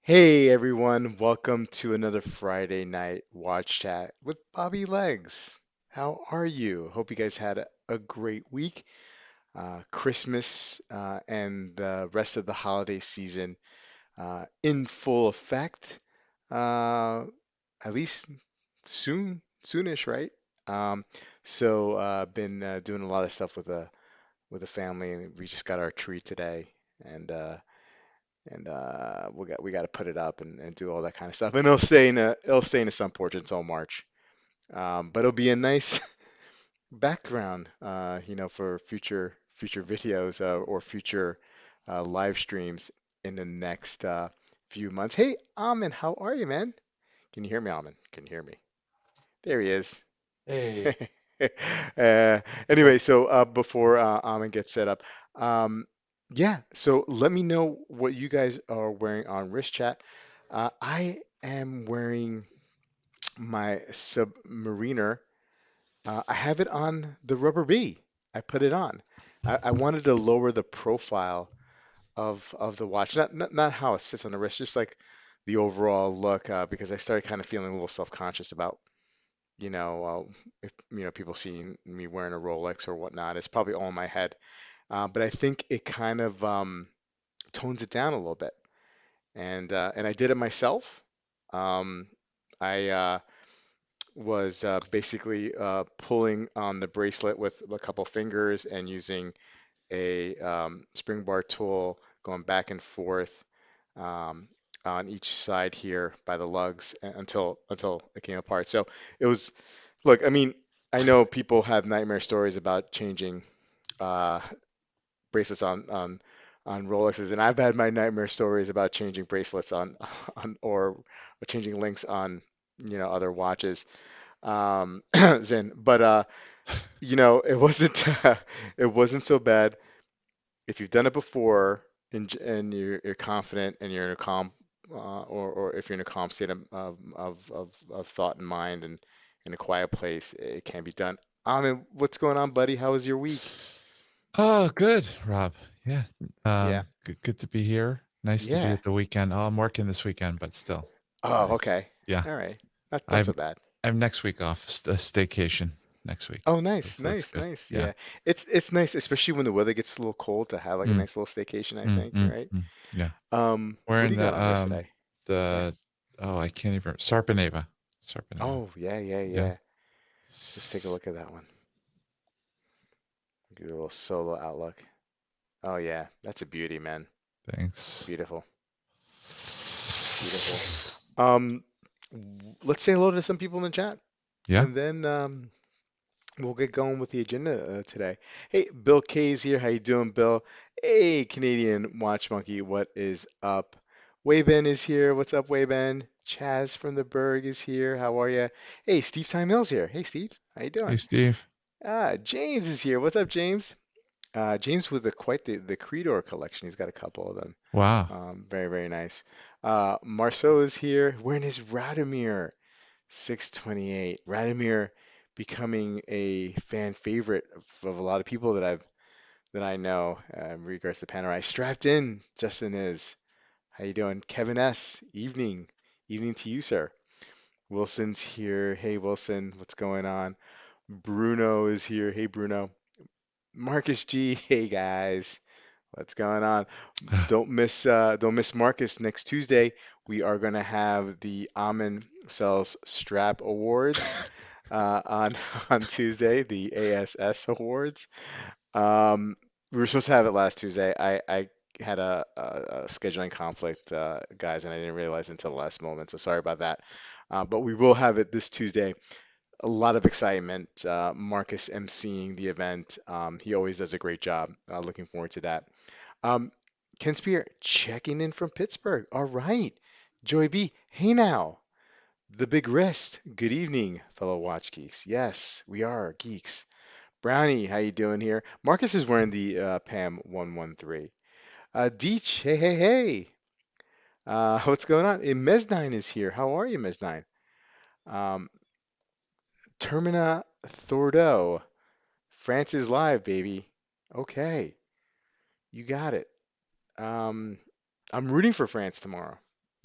Hey everyone, welcome to another Friday night watch chat with Bobby Legs. How are you? Hope you guys had a great week. Christmas and the rest of the holiday season in full effect. Uh, at least soonish, right? Um, been doing a lot of stuff with the family, and we just got our tree today, and we got to put it up and do all that kind of stuff. And it'll stay in the sun porch until March. But it'll be a nice background, for future videos or future live streams in the next few months. Hey, Amin, how are you, man? Can you hear me, Amin? Can you hear me? There he is. Hey, Anyway, before Amin gets set up, um, yeah, so let me know what you guys are wearing on wrist chat. I am wearing my Submariner. I have it on the Rubber B. I put it on. I wanted to lower the profile of the watch, not how it sits on the wrist, just like the overall look, because I started kind of feeling a little self-conscious about if people seeing me wearing a Rolex or whatnot. It's probably all in my head, but I think it kind of tones it down a little bit. And I did it myself. Um, I was basically pulling on the bracelet with a couple fingers and using a spring bar tool, going back and forth um, on each side here by the lugs until it came apart. So it was, look, I mean, I know people have nightmare stories about changing uh, bracelets on Rolexes, and I've had my nightmare stories about changing bracelets on or changing links on other watches. Zen, but it wasn't it wasn't so bad if you've done it before and you're confident and you're in a calm or if you're in a calm state of thought and mind and in a quiet place, it can be done. What's going on, buddy? How was your week? oh, good, Rob. Yeah, Yeah, good to be here. Nice to be yeah. at the weekend. Oh, I'm working this weekend, but still, it's Oh, nice. okay. Yeah, All right. Not so I'm bad. I'm next week off, a staycation next week, Oh, so nice, so that's nice, good. nice. Yeah. Yeah. It's nice, especially when the weather gets a little cold to have like a Mm, nice little staycation, I mm, think, mm, right? mm. Yeah. What do Wearing you got on wrist today? Yeah. the oh, I can't even Sarpaneva. Sarpaneva. Oh, yeah, yeah, Yeah. yeah. Let's take a look at that one. Give it a little solo outlook. Oh yeah, that's a beauty, man. Thanks. Beautiful, beautiful. Um, let's say hello to some people in the chat, Yeah. and then we'll get going with the agenda today. Hey, Bill K's here. How you doing, Bill? Hey, Canadian Watch Monkey, what is up? Wayben is here. What's up, Wayben? Chaz from the Berg is here. How are you? Hey, Steve Time Mill's here. Hey, Steve. How you Hey, doing? Steve. James is here. What's up, James? James with quite the Creedor collection. He's got a couple of them. Wow. Very, very nice. Marceau is here wearing his Radomir 628. Radomir becoming a fan favorite of a lot of people that I know in regards to Panerai. Strapped in, Justin is. How you doing? Kevin S. Evening. Evening to you, sir. Wilson's here. Hey, Wilson, what's going on? Bruno is here. Hey, Bruno. Marcus G. Hey, guys. What's going on? Don't miss Marcus next Tuesday. We are gonna have the Amin Cells Strap Awards on on Tuesday, the ASS Awards. We were supposed to have it last Tuesday. I had a scheduling conflict, guys, and I didn't realize until the last moment. So sorry about that. But we will have it this Tuesday. A lot of excitement. Marcus emceeing the event. He always does a great job. Looking forward to that. Um, Ken Spear checking in from Pittsburgh. All right. Joey B. Hey now. The Big Wrist. Good evening, fellow watch geeks. Yes, we are geeks. Brownie, how you doing here? Marcus is wearing the PAM 113. Deech, hey, hey, hey. What's going on? Meznine is here. How are you, Meznine? Um, Termina Thordo. France is live, baby. Okay, you got it. Um, I'm rooting for France tomorrow,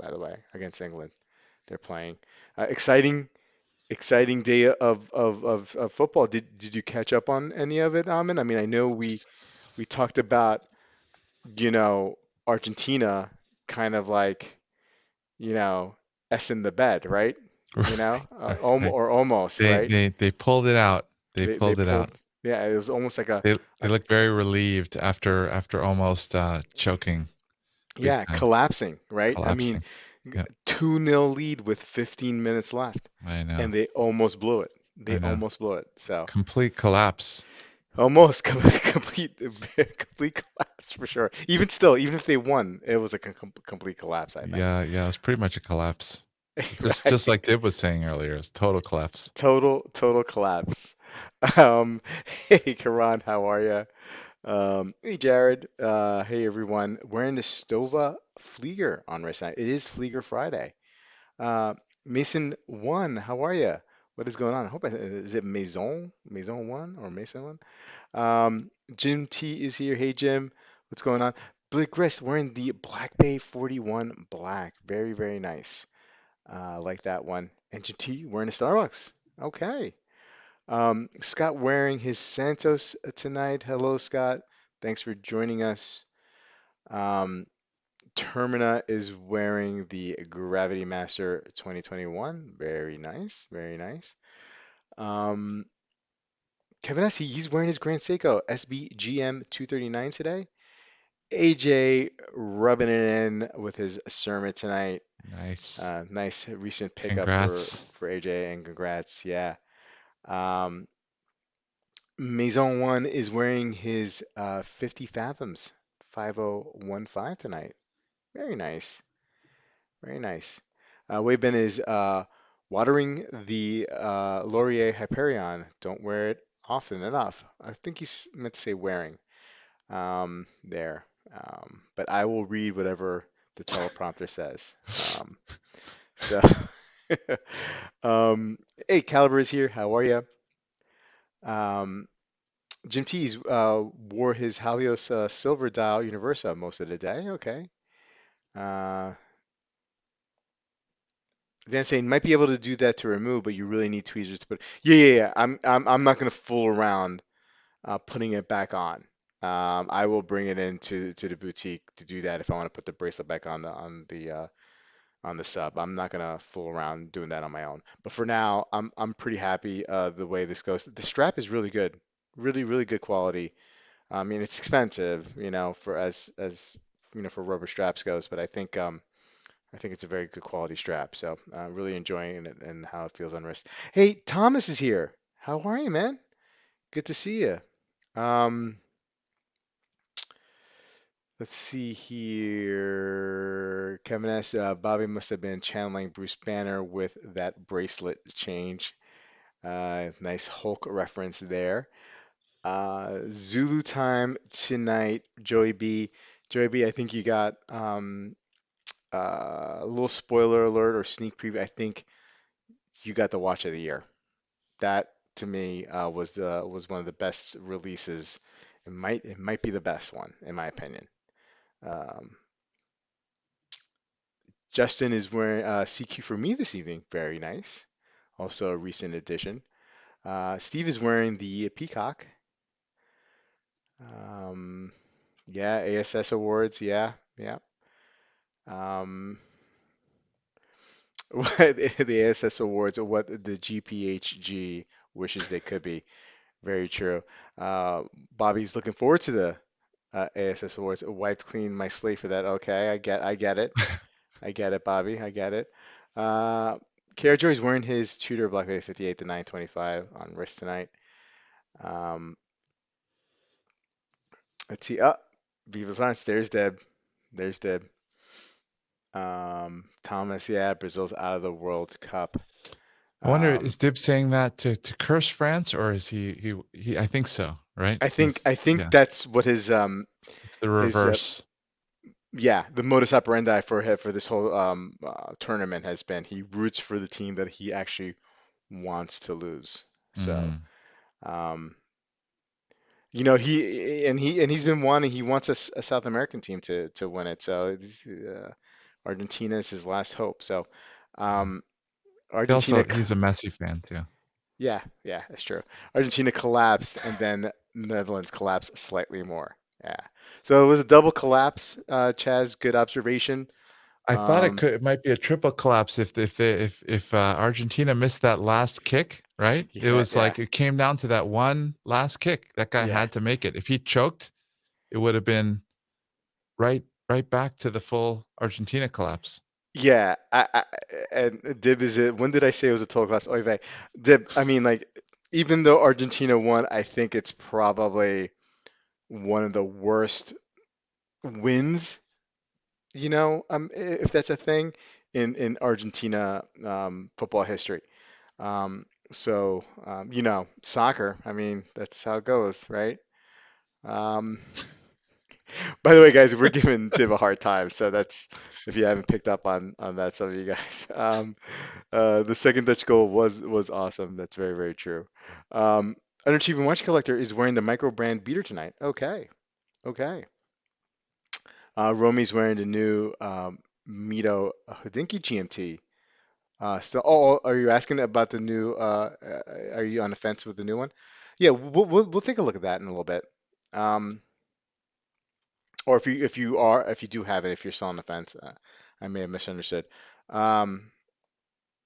by the way, against England. They're playing. Exciting, exciting day of football. Did you catch up on any of it, Amin? I mean, I know we talked about, you know, Argentina kind of like, you know, S in the bed, right? You know, Right. or almost, They right? they they pulled it out. They They pulled it out. pulled, yeah, it was almost like They a looked very relieved after almost choking big yeah, time, collapsing, right? I mean, collapsing. Yeah, 2-0 lead with 15 minutes left, I know. and they almost blew it. They I know. almost blew it. So Complete collapse. almost complete complete collapse for sure. Even still, even if they won, it was a complete collapse, I think. Yeah, yeah, it's pretty much a collapse. Just like Right. Dib was saying earlier, it's total collapse. Total collapse. Um, hey Karan, how are you? Hey Jared. Hey everyone. Wearing the Stova Flieger on right now. It is Flieger Friday. Uh, Mason One, how are you? What is going on? I hope is it Maison One or Mason One? Jim T is here. Hey Jim, what's going on? Blake Chris wearing the Black Bay 41 black. Very nice. Like that one. And Jim T wearing a Starbucks. Okay. Scott wearing his Santos tonight. Hello, Scott. Thanks for joining us. Um, Termina is wearing the Gravity Master 2021. Very nice. Very nice. Um, Kevin S. He's wearing his Grand Seiko SBGM 239 today. AJ rubbing it in with his sermon tonight. Nice. Nice recent pickup Congrats. for AJ and congrats. Yeah. Um, Maison One is wearing his 50 Fathoms 5015 tonight. Very nice. Very nice. Weibin is watering the Laurier Hyperion. Don't wear it often enough. I think he's meant to say wearing there. But I will read whatever the teleprompter says. So, um, hey, Caliber is here. How are you? Um, Jim Tees wore his Halios silver dial Universa most of the day. Okay. Uh, Dan saying might be able to do that to remove, but you really need tweezers to put. Yeah. I'm not gonna fool around putting it back on. I will bring it into to the boutique to do that if I want to put the bracelet back on the sub. I'm not gonna fool around doing that on my own. But for now, I'm pretty happy the way this goes. The strap is really good, really good quality. I mean, it's expensive, for as for rubber straps goes, but I think it's a very good quality strap. So really enjoying it and how it feels on wrist. Hey, Thomas is here. How are you, man? Good to see you. Um, let's see here. Kevin S. Bobby must have been channeling Bruce Banner with that bracelet change. Nice Hulk reference there. Zulu time tonight, Joey B. Joey B, I think you got a little spoiler alert or sneak preview. I think you got the watch of the year. That to me was one of the best releases. It might be the best one in my opinion. Um, Justin is wearing CQ for me this evening. Very nice. Also a recent addition. Steve is wearing the Peacock. Um, yeah, ASS Awards. Yeah, yeah. Um, what the ASS Awards or what the GPHG wishes they could be. Very true. Uh, Bobby's looking forward to the ASS Awards. Wiped clean my slate for that. Okay, I get it. I get it, Bobby. I get it. Uh, Kara Joy's wearing his Tudor Black Bay 58 to 925 on wrist tonight. Um, let's see. Viva France. There's Deb. There's Deb. Thomas, yeah, Brazil's out of the World Cup. I wonder, Um, is Dib saying that to curse France, or is he? I think so, right? I think He's I think yeah. that's what his It's the his reverse. yeah, the modus operandi for this whole tournament has been he roots for the team that he actually wants to lose. So, Mm. um, he's been wanting he wants a South American team to win it. So, Argentina is his last hope. So, um, He Argentina, also he's a Messi fan too. yeah, yeah, that's true. Argentina collapsed, and then Netherlands collapsed slightly more. Yeah. So it was a double collapse. Chaz, good observation. I thought Um, it might be a triple collapse if Argentina missed that last kick, right? It yeah, was yeah, like it came down to that one last kick. That guy yeah. had to make it. If he choked, it would have been right back to the full Argentina collapse. Yeah, and Dib is it. When did I say it was a total class? Oy vey. Dib, I mean, like, even though Argentina won, I think it's probably one of the worst wins, if that's a thing in Argentina football history. Soccer, I mean, that's how it goes, right? Um, by the way, guys, we're giving Div a hard time, so that's if you haven't picked up on that, some of you guys. The second Dutch goal was awesome. That's very, very true. Underachieving Watch Collector is wearing the micro brand beater tonight. Okay, okay. Romy's wearing the new Mito Hodinkee GMT. Are you asking about the new? Are you on the fence with the new one? Yeah, we'll take a look at that in a little bit. Um, or if you do have it, if you're still on the fence, I may have misunderstood. Um,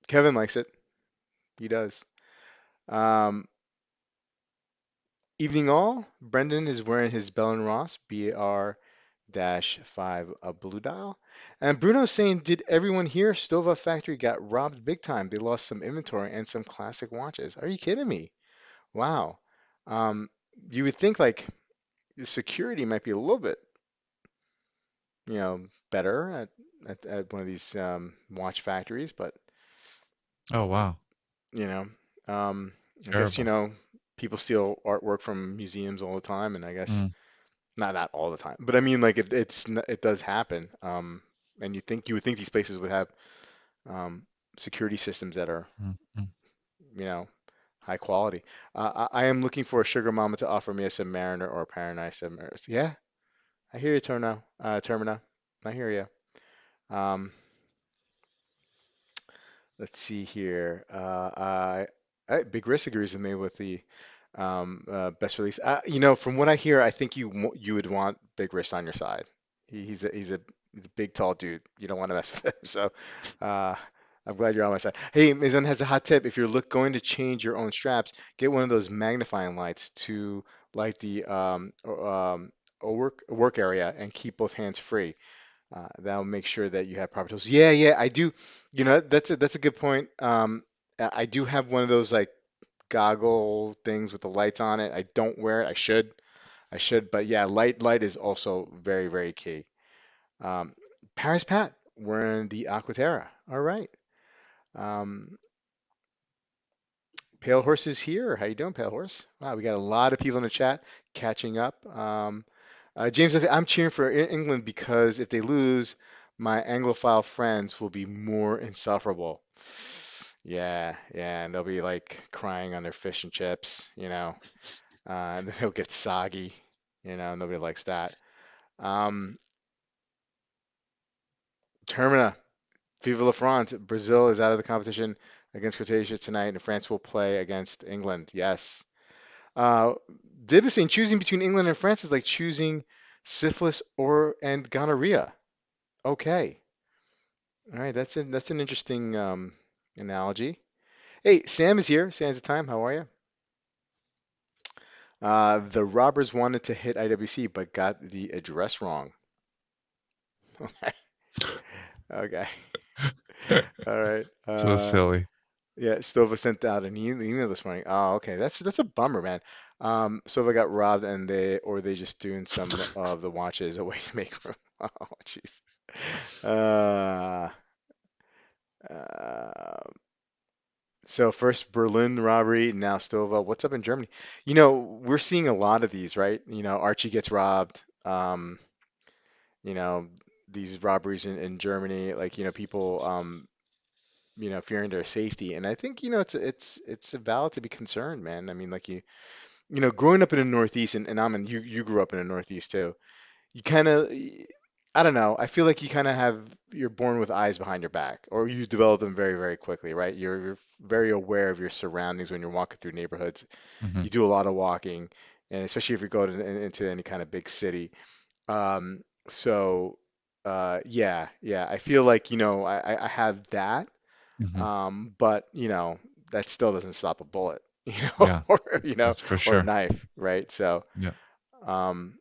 Kevin likes it. He does. Um, Evening all. Brendan is wearing his Bell and Ross BR-5 blue dial. And Bruno's saying, did everyone here? Stova Factory got robbed big time. They lost some inventory and some classic watches. Are you kidding me? Wow. Um, you would think like the security might be a little bit, better at one of these watch factories, but Oh wow, you know, um, I guess terrible. people steal artwork from museums all the time, and I guess Mm, not all the time, but I mean like it does happen. And you would think these places would have um, security systems that are mm, mm. you know high quality. I am looking for a sugar mama to offer me a Submariner or a Paradise Submariner. Yeah, I hear you, Termina. I hear you. Um, let's see here. Big Risk agrees with me with the best release. From what I hear, I think you would want Big Risk on your side. He's a big, tall dude. You don't want to mess with him. So uh, I'm glad you're on my side. Hey, Mizan has a hot tip. If you're going to change your own straps, get one of those magnifying lights to light the work area and keep both hands free. That'll make sure that you have proper tools. Yeah, yeah, I do. That's a good point. I do have one of those like goggle things with the lights on it. I don't wear it. I should, but yeah, light is also very, very key. Um, Paris Pat wearing the Aquaterra. All right. Um, Pale Horse is here. How you doing, Pale Horse? Wow, we got a lot of people in the chat catching up. James, I'm cheering for England because if they lose, my Anglophile friends will be more insufferable. Yeah, yeah, and they'll be like crying on their fish and chips, and then they'll get soggy, nobody likes that. Um, Termina, Vive la France. Brazil is out of the competition against Croatia tonight, and France will play against England. Yes. Uh, Dib is saying choosing between England and France is like choosing syphilis and gonorrhea. Okay. All right, that's an interesting analogy. Hey, Sam is here. Sam's the time. How are you? The robbers wanted to hit IWC but got the address wrong. Okay. All right. So silly. Yeah, Stova sent out an email this morning. Oh, okay. That's a bummer, man. Stova got robbed and they just doing some of the watches a way to make room. Oh, jeez. Uh, uh, so first Berlin robbery, now Stova. What's up in Germany? We're seeing a lot of these, right? Archie gets robbed. You know, these robberies in Germany, like, people, fearing their safety. And I think, it's valid to be concerned, man. I mean, like growing up in the Northeast, and Amin, you grew up in the Northeast too. You kind of, I don't know. I feel like you kind of you're born with eyes behind your back, or you develop them very, very quickly, right? You're very aware of your surroundings when you're walking through neighborhoods. Hmm. You do a lot of walking, and especially if you go into any kind of big city. So, yeah, yeah, I feel like, I have that, Hmm. but, that still doesn't stop a bullet, Yeah, or, that's for or a sure. knife, right? So, Yeah. um,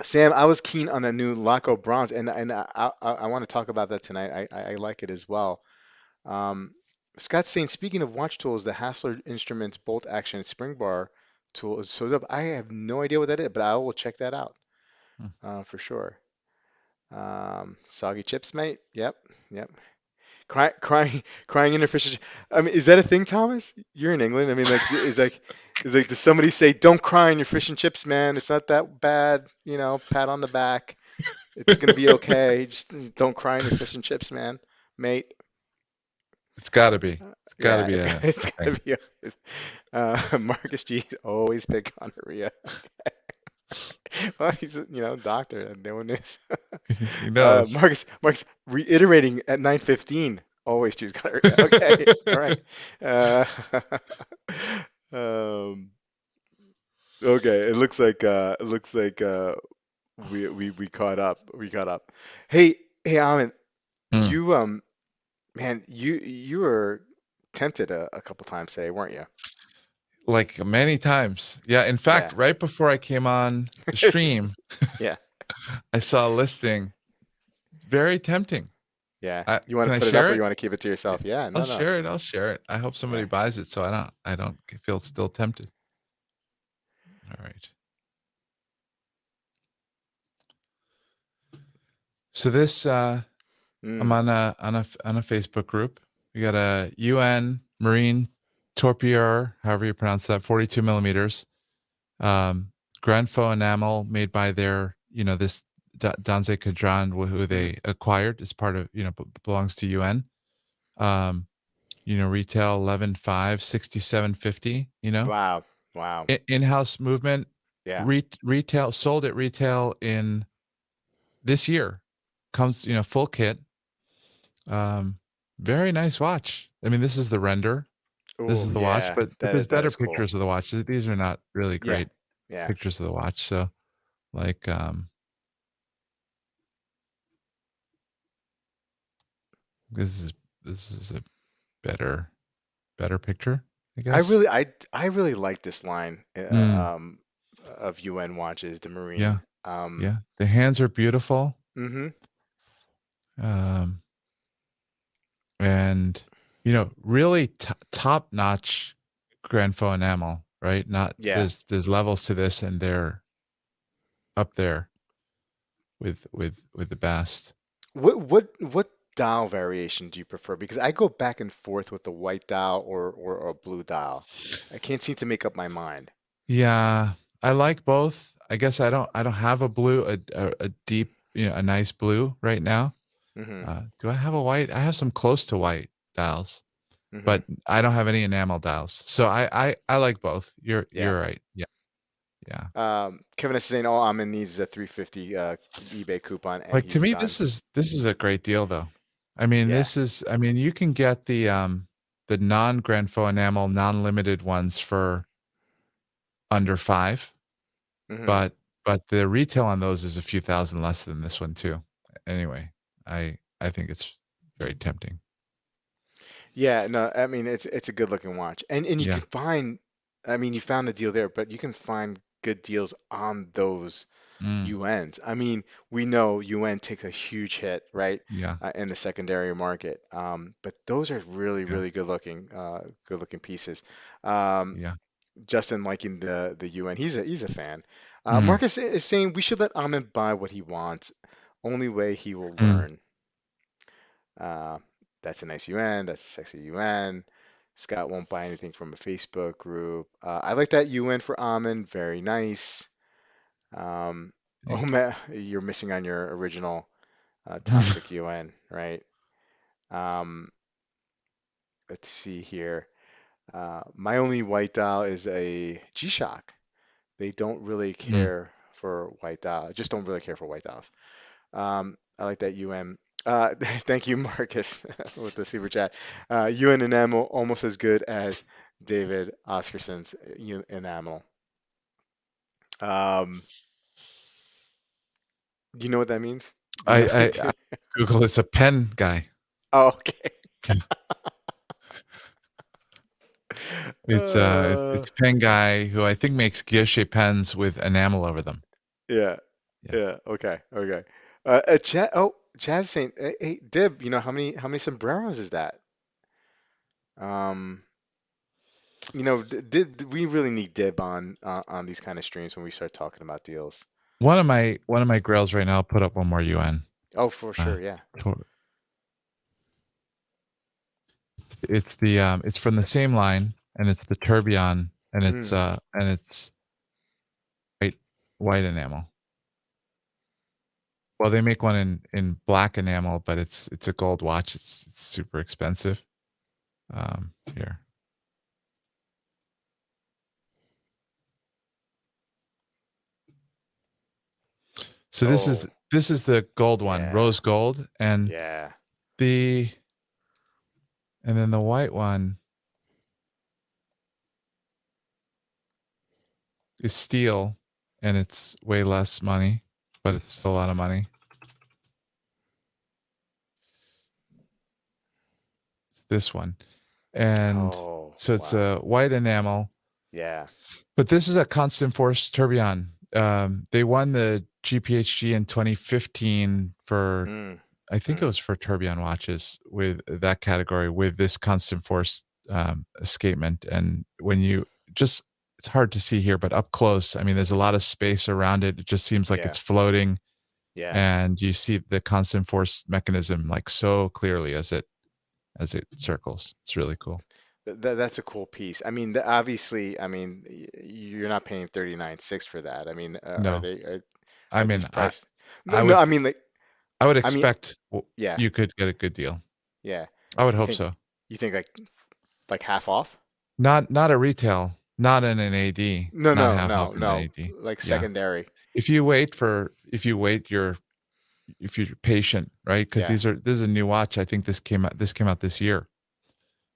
Sam, I was keen on a new Laco bronze, and I want to talk about that tonight. I like it as well. Um, Scott's saying, speaking of watch tools, the Hassler Instruments bolt action spring bar tool is so dope. I have no idea what that is, but I will check that out Mm. for sure. Soggy chips, mate. Yep, yep. Crying inefficient. I mean, is that a thing, Thomas? You're in England. I mean, like, does somebody say, "Don't cry in your fish and chips, man. It's not that bad." Pat on the back. It's gonna be okay. Just don't cry in your fish and chips, man, mate. It's got to be. It's got to Yeah, be it's a gotta thing. be. Marcus G always pick gonorrhea. Well, he's a doctor and doing this. He knows. Marcus reiterating at 9:15. Always choose gonorrhea. Okay, all right. Uh, um, okay, it looks like we caught up. We caught up. Hey, Amin, Mm. you man, you were tempted a couple times today, weren't you? Like many times. Yeah. In fact, Yeah. right before I came on the stream, Yeah. I saw a listing. Very tempting. Yeah. I, You want can to I put it up share or you it? want to keep it to yourself? Yeah. I'll No, no. share it. I'll share it. I hope somebody Yeah. buys it so I don't feel still tempted. All right. So this I'm Mm. on a Facebook group. We got a UN Marine Torpilleur, however you pronounce that, 42 millimeters. Um, Grand Faux enamel made by their, this Danze Cadran, who Mm. they acquired as part of, belongs to UN. Um, retail 11.5, 67.50, Wow. Wow. in-house movement, Yeah. retail, sold at retail in this year. Comes, full kit. Um, Very nice watch. I mean, this is the render. This Oh, is the watch, yeah. but That there's is that better is cool. pictures of the watch. These are not really Yeah. great Yeah. pictures of the watch. So, like, this is this is a better picture, I I guess. really I I really like this line Mm, of UN watches, the yeah, Marine. yeah. The hands are beautiful, Mm-hmm. um, and really top notch Grand Faux enamel. Right? Not Yeah. there's levels to this, and they're up there with the best. What dial variation do you prefer? Because I go back and forth with the white dial or a blue dial. I can't seem to make up my mind. Yeah, I like both. I guess I don't have a blue, a deep, a nice blue right now. Mm-hmm. Do I have a white? I have some close to white dials, Mm-hmm. but I don't have any enamel dials. So I like both. Yeah. You're right. Yeah, yeah. Kevin is saying, "Oh, Amin needs a 350 eBay coupon, and Like to he's me, done." this is a great deal though. Yeah. I mean, you can get the non Grand Faux enamel, non-limited ones for under five. Mm-hmm. But the retail on those is a few thousand less than this one too. Anyway, I think it's very tempting. Yeah. No, I mean it's a good looking watch, and you can Yeah. find. I mean, you found a deal there, but you can find good deals on those Mm, UNs. I mean, we know UN takes a huge hit, right, yeah. in the secondary market. But those are really, Yeah. really good looking pieces. Um, Yeah. Justin liking the UN. He's a fan. Mm, Marcus is saying we should let Ahmed buy what he wants. Only way he will mm, learn. Uh, that's a nice UN. That's a sexy UN. Scott won't buy anything from a Facebook group. I like that UN for Ahmed. Very nice. Oh thank man, you're missing on your original toxic UN, right? Um, let's see here. My only white dial is a G-Shock. They don't really mm, care for white dial. I just don't really care for white dials. I like that UN. Thank you, Marcus, with the super chat. UN enamel almost as good as David Oscarson's enamel. Um, do you know what that means? Do you know? I Google. It's a pen guy. Oh, okay. It's a pen guy who I think makes gear-shaped pens with enamel over them. Yeah, Yeah. yeah. Okay, okay. Jazz saying, hey, Dib, how many sombreros is that? Um, did we really need Dib on these kind of streams when we start talking about deals? One of my grails right now. I'll put up one more UN. Oh, for Uh, sure, yeah. tor- it's from the same line, and it's the tourbillon, Mm. and it's white white enamel. Well, they make one in black enamel, but it's a gold watch. It's super expensive. Here. So Oh, this is the gold one, yeah, rose gold, yeah. the and then the white one is steel, and it's way less money, but it's still a lot of money. It's this one, and Oh, so it's wow. a white enamel. Yeah. But this is a constant force tourbillon. They won the GPHG in 2015 for, Mm, I think it mm, was for tourbillon watches with that category with this constant force escapement. And when you just, it's hard to see here, but up close, I mean, there's a lot of space around it. It just seems like yeah, it's floating, yeah. and you see the constant force mechanism like so clearly as it circles. It's really cool. That's a cool piece. I mean, obviously, I mean, you're not paying 39.6 for that. I mean, No, I are these mean, priced? No, I no. would I mean, like, I would I mean, expect yeah, you could get a good deal. yeah. I would You hope think, so. like half off? Not a retail, not in an AD, No, not no, half no, off in an no. AD. Like Yeah. secondary. If you wait, if you're patient, right? Because Yeah, this is a new watch. I think this came out this year.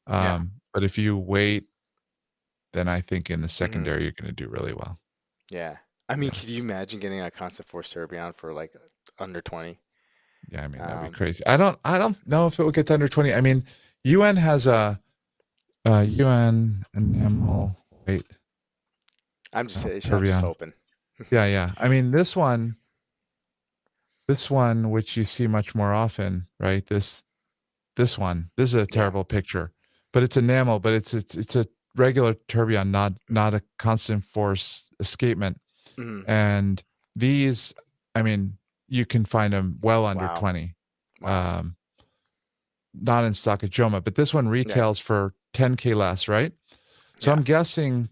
yeah. But if you wait, then I think in the Hmm. secondary you're going to do really well. Yeah. I mean, Yeah. could you imagine getting a Constant Force Tourbillon for like under 20? Yeah, I mean that'd be Um, crazy. I don't know if it will get to under 20. I mean, UN has a UN enamel weight I'm just tourbillon. hoping. Yeah, yeah. I mean this one, which you see much more often, right? This is a Yeah. terrible picture, but it's enamel, but it's a regular tourbillon, not a constant force escapement. Hmm. And these, I mean, you can find them well under Wow. 20, Wow. um, not in stock at Joma, but this one Yeah. retails for 10K less, right? So Yeah. I'm guessing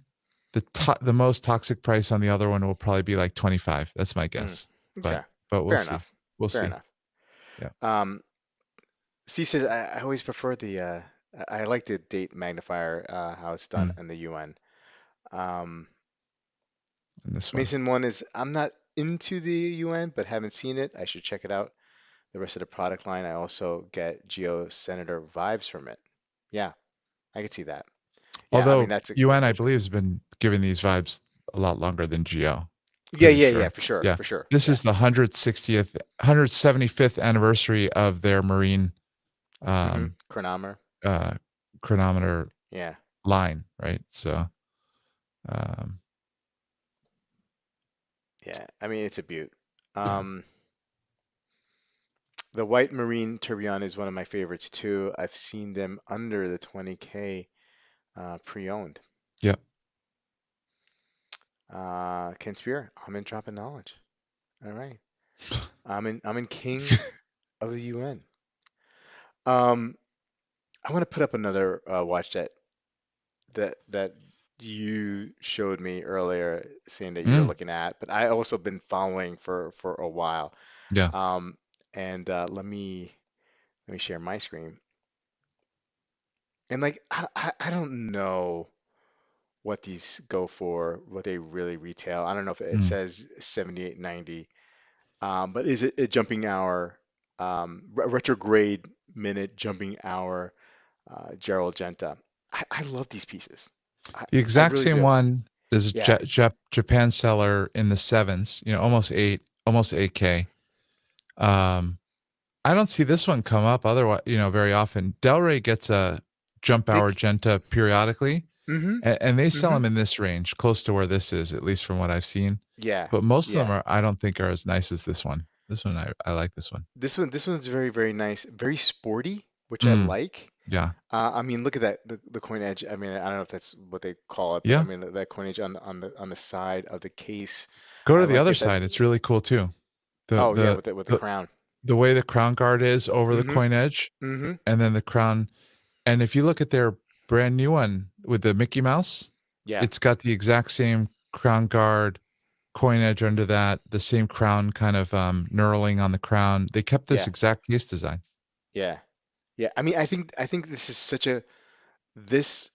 the most toxic price on the other one will probably be like 25. That's my Mm. guess, but Okay. we'll Fair see. enough. We'll Fair see. enough. Yeah. Um, Steve says I always prefer I like the date magnifier how it's done Mm, in the UN. Um, and this one. Mason one is I'm not into the UN but haven't seen it. I should check it out. The rest of the product line, I also get Geo Senator vibes from it. Yeah, I could see that. Yeah, I mean Although that's a cool UN, I picture. believe, has been giving these vibes a lot longer than Geo. Yeah, Pretty yeah, yeah, sure. for sure, Yeah. for sure. This Yeah. is the 175th anniversary of their marine Mm-hmm. um, Chronometer. uh, chronometer Yeah, line, right? So, um, yeah. I mean it's a beaut. yeah. Um, The white marine tourbillon is one of my favorites too. I've seen them under the 20K pre-owned. Yeah. Ken Spear, I'm in dropping knowledge. All right. I'm in king of the UN. Um, I want to put up another watch that you showed me earlier, saying that you were Mm, looking at, but I also been following for a while. yeah. Um, and let me share my screen. And like I don't know what these go for, what they really retail. I don't know if it Mm. says 78.90, but is it a jumping hour, retrograde minute jumping hour, Gerald Genta. I love these pieces. I, The I exact really same do. one is a Yeah. Japan seller in the sevens, almost almost 8K. Um, I don't see this one come up otherwise, very often. Delray gets a jump They, hour Genta periodically, mm-hmm, and they sell mm-hmm. them in this range, close to where this is, at least from what I've seen. Yeah. But most of them Yeah. I don't think are as nice as this one. This one, I like this one. This one's very, very nice, very sporty, which I Mm, like. yeah. I mean, look at that, the coin edge. I mean, I don't know if that's what they call it, but I Yeah. mean that coin edge on the side of the case. Go I to the like other it. That side. It's really cool too. The oh yeah, the with the the crown. the way the crown guard is over the Mm-hmm. coin edge, Mm-hmm. and then the crown. And if you look at their brand new one with the Mickey Mouse, Yeah. it's got the exact same crown guard, coin edge under that, the same crown kind of knurling on the crown. They kept this Yeah. exact case design. Yeah. Yeah. I mean, I think this is such a this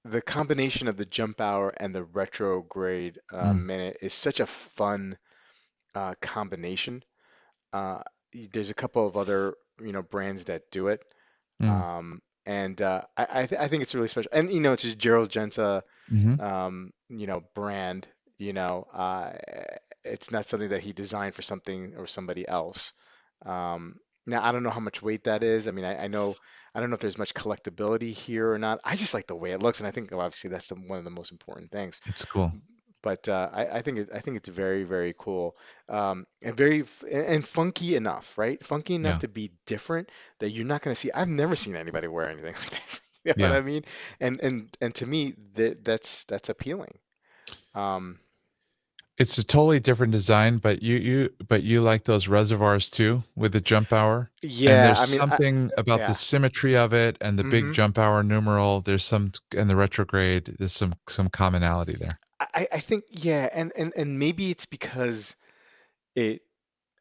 the combination of the jump hour and the retrograde Mm, minute is such a fun combination. There's a couple of other brands that do it, mm, and I think it's really special. And it's a Gerald Genta mm-hmm. brand. You know, uh, it's not something that he designed for something or somebody else. Now I don't know how much weight that is. I mean, I don't know if there's much collectability here or not. I just like the way it looks, and I think obviously that's one of the most important things. It's cool. But I think it's very, very cool, and very and funky enough, right? Funky enough Yeah. to be different that you're not going to see. I've never seen anybody wear anything like this. You know what Yeah. I mean? And to me, that's appealing. Um, It's a totally different design, but you like those reservoirs too with the jump hour. And yeah, there's I mean, something about the yeah, symmetry of it and the big hmm jump hour numeral. There's some and the retrograde. There's some commonality there. I think yeah, and maybe it's because it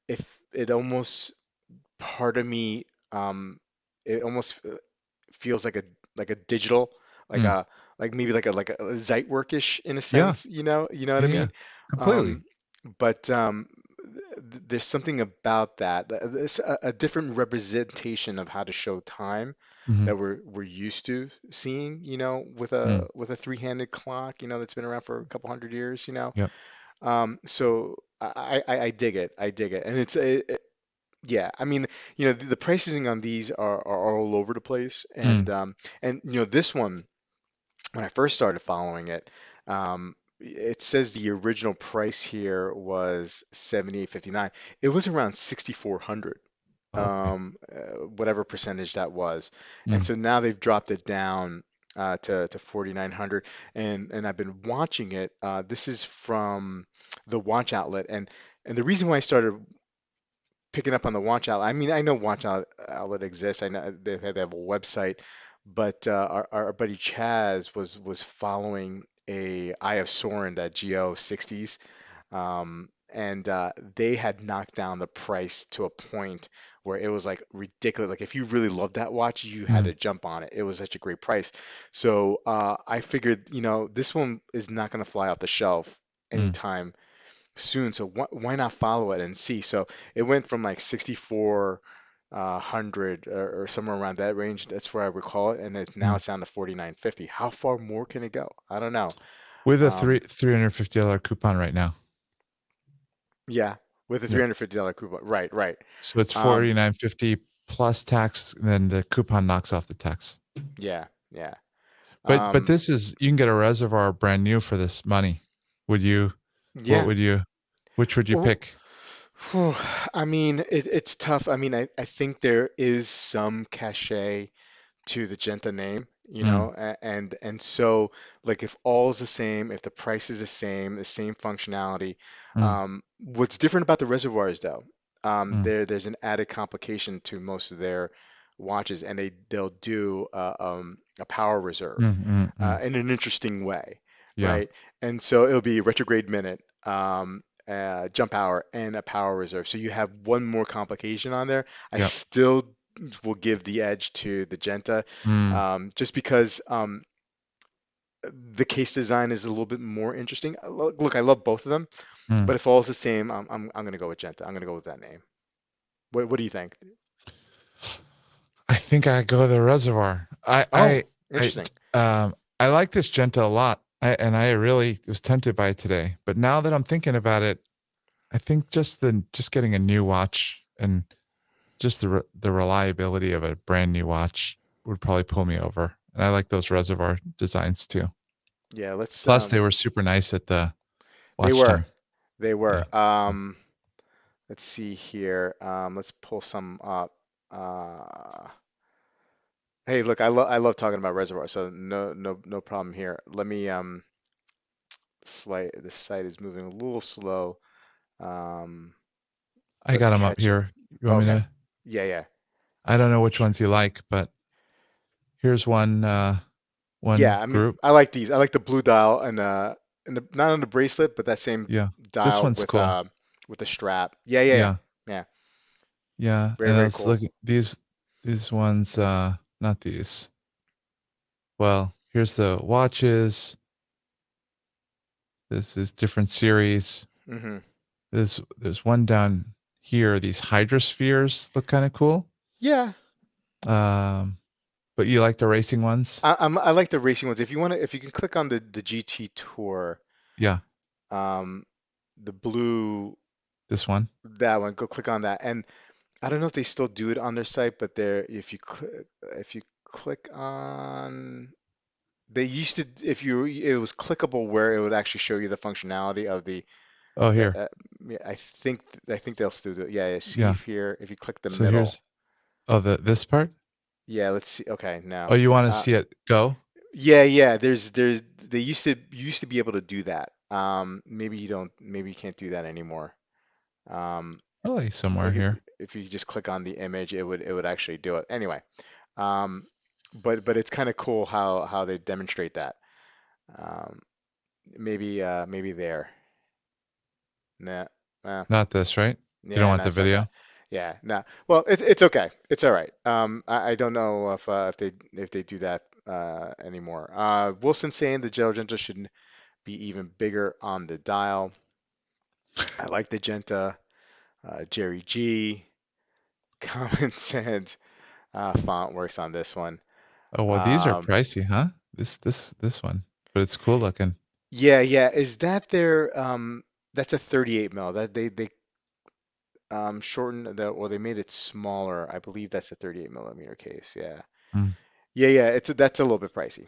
if it almost part of me, um, it almost feels like a digital, like Mm. a maybe like a Zeitwerkish in a Yeah. sense, you know what I Yeah. Yeah. mean? Completely. Um, but there's something about that, it's a different representation of how to show time Hmm. that we're used to seeing, with Mm. a three-handed clock, that's been around for a couple hundred years. Yep. So I dig it, I dig it, and yeah, I mean, the pricing on these are all over the place, Mm. and this one, when I first started following it, it says the original price here was 78.59. It was around 6,400, Okay. whatever percentage that was, and Mm. so now they've dropped it down to 4,900, and I've been watching it. This is from the Watch Outlet, and the reason why I started picking up on the watch outlet. I mean, I know outlet exists. I know they have a website, but our buddy Chaz was following a Eye of Soren, that GO 60s, and they had knocked down the price to a point where it was like ridiculous. Like if you really loved that watch, you had Mm. to jump on it. It was such a great price. So I figured, this one is not going to fly off the shelf Mm. anytime soon. So why not follow it and see? So it went from like 64 hundred or somewhere around that range. That's where I recall it, and now Mm. it's down to 49.50. How far more can it go? I don't know. With a Um, $350 coupon right now. yeah, with a Yep. $350 coupon. Right, right. So it's Um, 49.50 plus tax, and then the coupon knocks off the tax. yeah, yeah. But Um, this is you can get a reservoir brand new for this money. Would you what yeah. would you which would you Well, pick? whew, I mean, it's tough. I mean, I think there is some cachet to the Genta name, Mm. and so like if all's the same, if the price is the same functionality, Mm. what's different about the reservoirs though, Mm. there's an added complication to most of their watches, and they'll do a power reserve Mm. Mm. Mm. in an interesting way, Yeah. right? And so it'll be retrograde minute, jump hour, and a power reserve. So you have one more complication on there. I Yep. still will give the edge to the Genta, Mm. just because the case design is a little bit more interesting. Look, I love both of them, Mm. but if all's the same, I'm gonna go with Genta. I'm gonna go with that name. What do you think? I think I go the reservoir. Oh, interesting. I like this Genta a lot. And I really was tempted by it today. But now that I'm thinking about it, I think just getting a new watch and just the reliability of a brand new watch would probably pull me over. And I like those reservoir designs too. Yeah, let's Plus, they were super nice at the they watch were. time. They Yeah. were. Yeah. Let's see here. Let's pull some up. Hey, look, I love talking about Reservoir, so no problem here. Let me slight this site is moving a little slow. Um, I got let's them up catch it. here. You want me Okay. to? Yeah, yeah. I don't know which ones you like, but here's one Yeah, I mean, group. I like these. I like the blue dial and the not on the bracelet, but that same Yeah. This dial one's cool. with the strap. Yeah, yeah, yeah. Yeah. Yeah. Yeah. Very, And I very was cool. looking these ones, not these. Well, here's the watches. This is different series. Hmm. There's one down here. These hydrospheres look kind of cool. Yeah. Um, but you like the racing ones? I like the racing ones. If you want to, if you can click on the GT Tour, Yeah, um, the blue this one. that one, go click on that. And I don't know if they still do it on their site, but there, if you click on, they used to, if you, it was clickable where it would actually show you the functionality of Oh, the, here. yeah, I think they'll still do it. Yeah, yeah, see Yeah. if here, if you click the So middle. here's the this part. Yeah, let's see. Okay, Oh, no. you want to Uh, see it go? yeah, yeah. There's they used to be able to do that. Maybe you don't. Maybe you can't do that anymore. Um, Probably somewhere like here. if you just click on the image, it would actually do it. Anyway, um, but it's kind of cool how they demonstrate that. Um, maybe there. Nah, uh, Not this, right? You don't yeah, want no, the it's not video? that. Yeah, no. Well, it's okay. It's all right. I don't know if they do that anymore. Wilson saying the Gel Genta should be even bigger on the dial. I like the Genta. Jerry G. Common sense. Font works on this one. Oh, well, these are Um, pricey, huh? This one, but it's cool looking. yeah, yeah. Is that their that's a 38 mil. That they shortened the or they made it smaller. I believe that's a 38 millimeter case. Yeah. Mm. Yeah, yeah. That's a little bit pricey.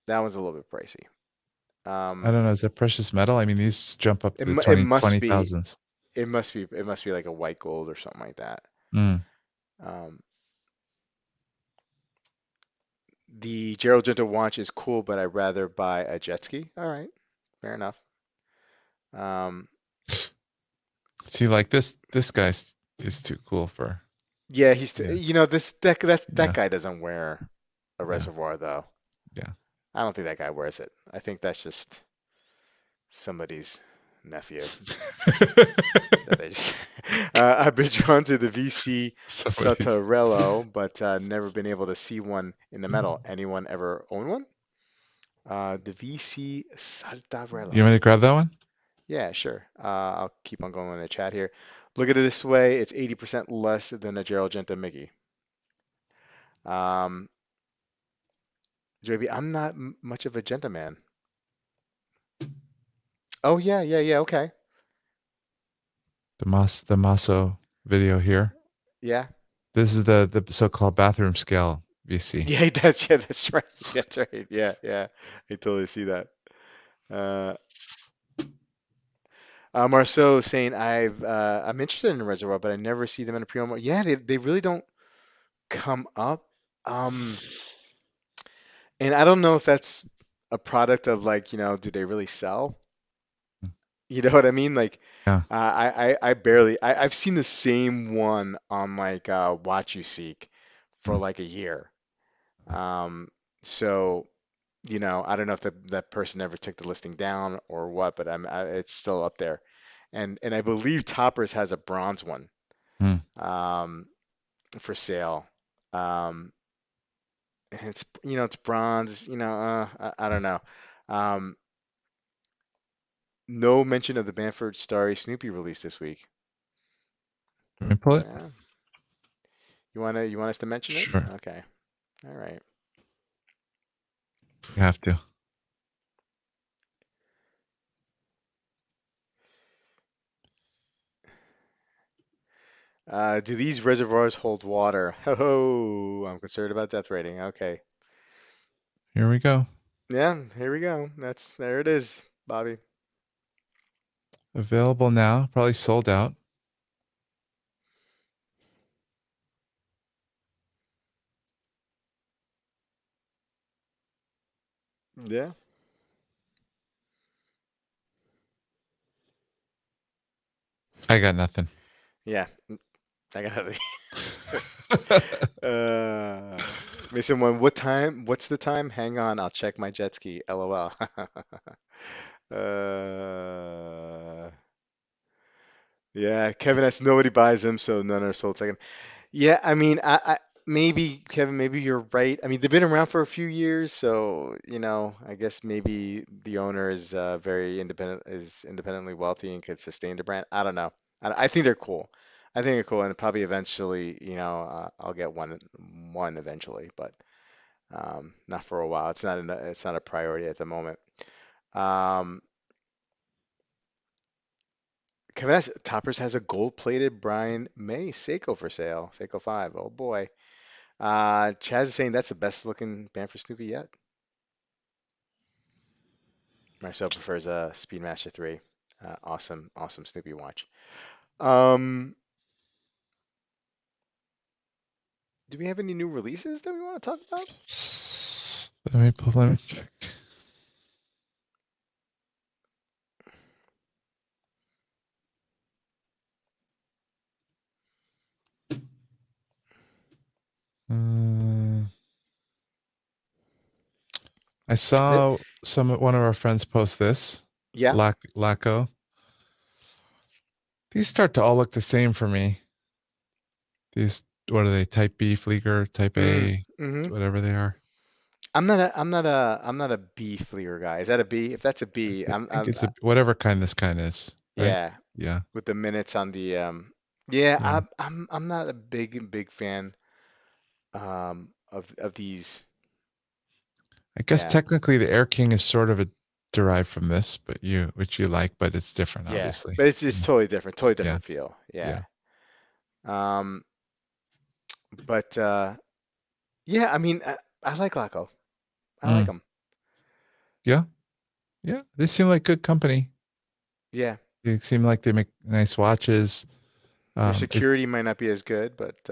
That one's a little bit pricey. I Um, don't know. Is that precious metal? I mean, these jump up to the it 20 must twenty be thousands. it must be like a white gold or something like that. Mm. Um, the Gerald Genta watch is cool, but I'd rather buy a jet ski. All right, fair enough. Um, See, like this guy's is too cool for. yeah, Yeah, you know this that yeah, guy doesn't wear a yeah, reservoir though. yeah. I don't think that guy wears it. I think that's just somebody's nephew that they just. I've been drawn to the VC Somebody's. Satorello, but never been able to see one in the metal. Anyone ever own one? The VC You want Saltarello. me to grab that one? Yeah, sure. I'll keep on going in the chat here. Look at it this way. It's 80% less than a Gerald Genta Mickey. Um, JB, I'm not much of a gentleman. Oh yeah, yeah, yeah. Okay. The Maso video here. Yeah. This is the so-called bathroom scale VC. Yeah, that's right. That's right. Yeah, yeah. I totally see that. Uh, Marceau saying I'm interested in the reservoir, but I never see them in a pre-owned. Yeah, they really don't come up. Um, and I don't know if that's a product of like, do they really sell? You know what I mean? Like, Yeah. I barely I've seen the same one on like Watch You Seek for Mm, like a year. Um, so I don't know if that person ever took the listing down or what, but it's still up there. And I believe Toppers has a bronze one mm. um, for sale. Um, and it's it's bronze. I don't know. Um, no mention of the Bamford Starry Snoopy release this week. Let me pull it. Yeah, you want us to mention it? Sure, Okay, all right. we have to. Do these reservoirs hold water? Ho, I'm concerned about death rating. Okay. Here we go. Yeah, here we go. There it is, Bobby. Available now. Probably sold out. Yeah. I got nothing. Yeah, I got it. Uh, Mason one, what time? What's the time? Hang on, I'll check my jet ski. LOL. Uh, yeah, Kevin S. Nobody buys them, so none are sold second. Yeah, I mean, maybe Kevin, maybe you're right. I mean, they've been around for a few years, so I guess maybe the owner is independently wealthy and could sustain the brand. I don't know. I think they're cool. I think they're cool, and probably eventually, I'll get one eventually, but not for a while. It's not a priority at the moment. Um, Kevin S. Toppers has a gold-plated Brian May Seiko for sale. Seiko 5. Oh boy. Chaz is saying that's the best looking band for Snoopy yet. Marcel prefers a Speedmaster 3. Awesome, awesome Snoopy watch. Um, do we have any new releases that we want to talk about? Let me check. Uh, I Th- saw one of our friends post this. yeah. Laco. These start to all look the same for me. These, what are they? Type B Flieger, Type A, Mm-hmm. whatever they are. I'm not a B Fleer guy. Is that a B? If that's a I B, think it's whatever kind this kind is, right? yeah, Yeah. with the minutes on the yeah, Yeah. I'm not a big fan of these. I guess Yeah. technically the Air King is sort of a derived from this, but which you like, but it's different, Yeah, obviously. but it's totally Yeah. different feel. Yeah. Yeah. Um, but yeah, I mean, I like Laco. I like Mm. them. Yeah. Yeah. They seem like good company. Yeah, They seem like they make nice watches. their It, security might not be as good, but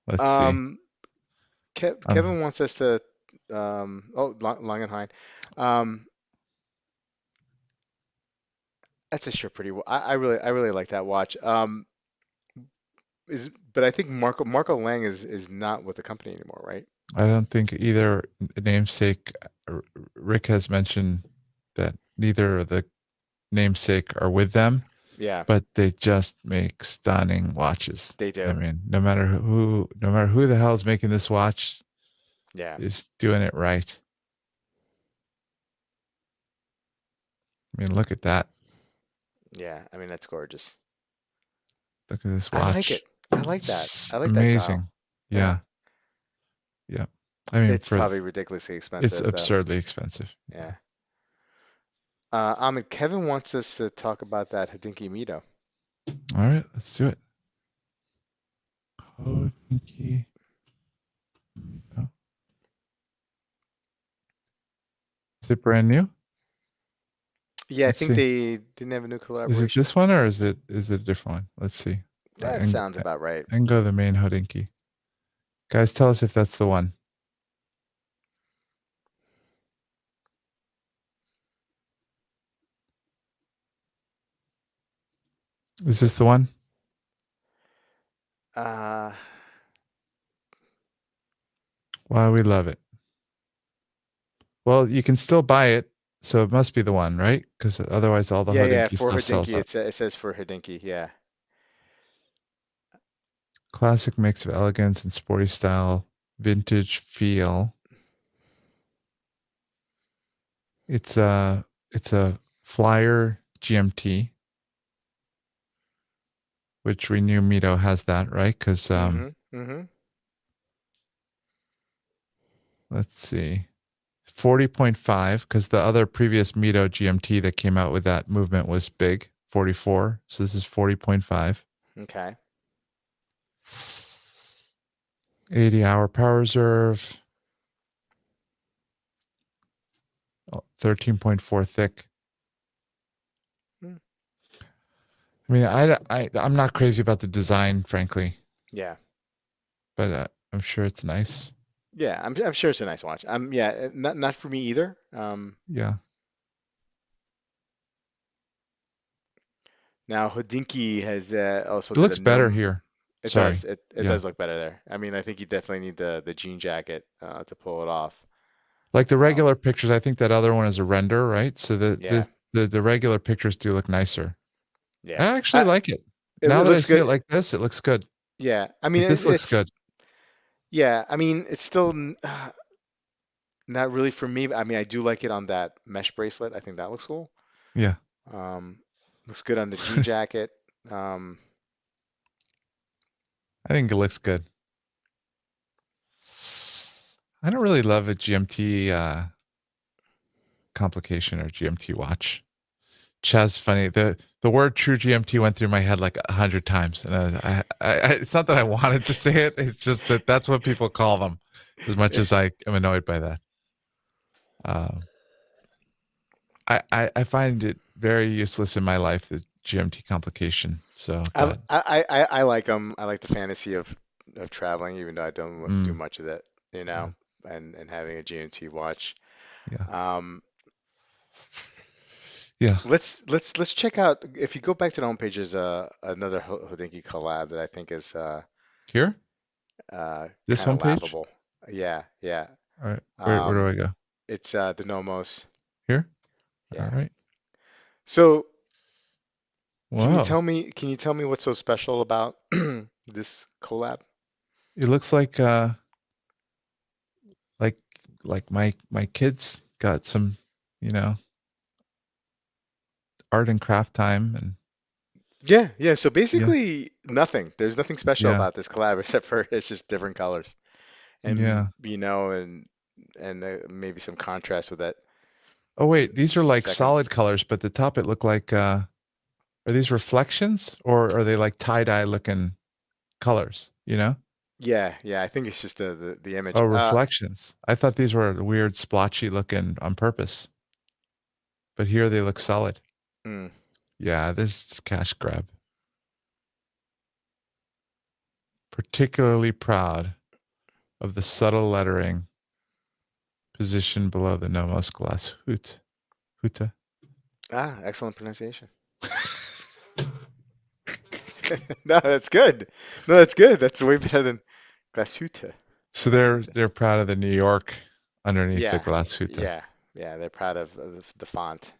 let's see. um, Um, Kevin wants us to oh Langenhain, um, that's a sure pretty. I really like that watch. But I think Marco Lang is not with the company anymore, right? I don't think either namesake. Rick has mentioned that neither of the namesake are with them, Yeah, but they just make stunning watches. they I do. mean, no matter who the hell is making this watch, Yeah, is doing it right. I mean, look at that. yeah. I mean, that's gorgeous. Look at this I like watch. it. I like that. It's I like that dial. amazing. Yeah, Yeah, yeah. I mean, it's probably ridiculously it's expensive though. absurdly expensive. Yeah. Yeah. Ahmed, Kevin wants us to talk about that Hodinkee Mito. All right, let's do it. Hodinkee. Oh, is it brand new? Yeah, I Let's think see. they didn't have a new Is it collaboration. this one or is it a different one? Let's see. That sounds about right. And go to the main Hodinkee. Guys, tell us if that's the one. Is this the one? Uh, Wow, we love it. Well, you can still buy it, so it must be the one, right? Because otherwise, all the yeah, Hodinkee for stuff sells Hodinkee, out. it says for Hodinkee. Yeah. Classic mix of elegance and sporty style, vintage feel. It's a Flyer GMT, which we knew Mito has that, right? Because Mm-hmm. Mm-hmm. let's see, 40.5. Because the other previous Mito GMT that came out with that movement was big, 44. So this is 40.5. Okay. 80-hour power reserve, 13.4 thick. Mm. I mean, I'm not crazy about the design, frankly, Yeah. but I'm sure it's nice. Yeah. I'm sure it's a nice watch. Yeah. Not for me either. Yeah, Now Hodinkee has also it did a looks better gnome. here. It does. Sorry. It Yeah, does look better there. I mean, I think you definitely need the jean jacket to pull it off. like the Um, regular pictures. I think that other one is a render, right? So yeah. the regular pictures do look nicer. Yeah. I actually like it. Now It that I looks see it good. like this, it looks good. Yeah. I mean, Like this looks it's good. yeah. I mean, it's still not really for me. I mean, I do like it on that mesh bracelet. I think that looks cool. Yeah. Um, looks good on the jean jacket. Um, I think it looks good. I don't really love a GMT complication or GMT watch. Chaz, funny. The word true GMT went through my head like 100 times, and it's not that I wanted to say it. It's just that that's what people call them. As much as I am annoyed by that, um, I find it very useless in my life, the GMT complication. So, but I like them. I like the fantasy of traveling, even though I don't do mm, much of it, you yeah, know, and having a GMT watch. yeah, Um, yeah. let's check out if you go back to the homepage. There's another Hodinkee collab that I think is Here, this kind of homepage. laughable. Yeah, yeah. All right, where do Um, I go? it's the Nomos. Here. All Yeah. right. So Whoa, can you tell me what's so special about this collab? it looks like like my kids got some, you know, art and craft time, and Yeah, yeah. So yeah, basically nothing. There's nothing special yeah, about this collab except for it's just different colors and yeah. maybe some contrast with that Oh wait, these are like seconds. solid colors, but the top it looked like are these reflections or are they like tie-dye looking colors, you know? Yeah, yeah. I think it's just the image. Oh, reflections. I thought these were weird splotchy looking on purpose, but here they look solid. Mm. Yeah, this is cash grab. Particularly proud of the subtle lettering positioned below the Nomos glass hoot. Huta. Excellent pronunciation. No, that's good. No, that's good. That's way better than Glashütte. So Glashütte. they're proud of the New York underneath the Yeah, glass huta. yeah, yeah. They're proud of the font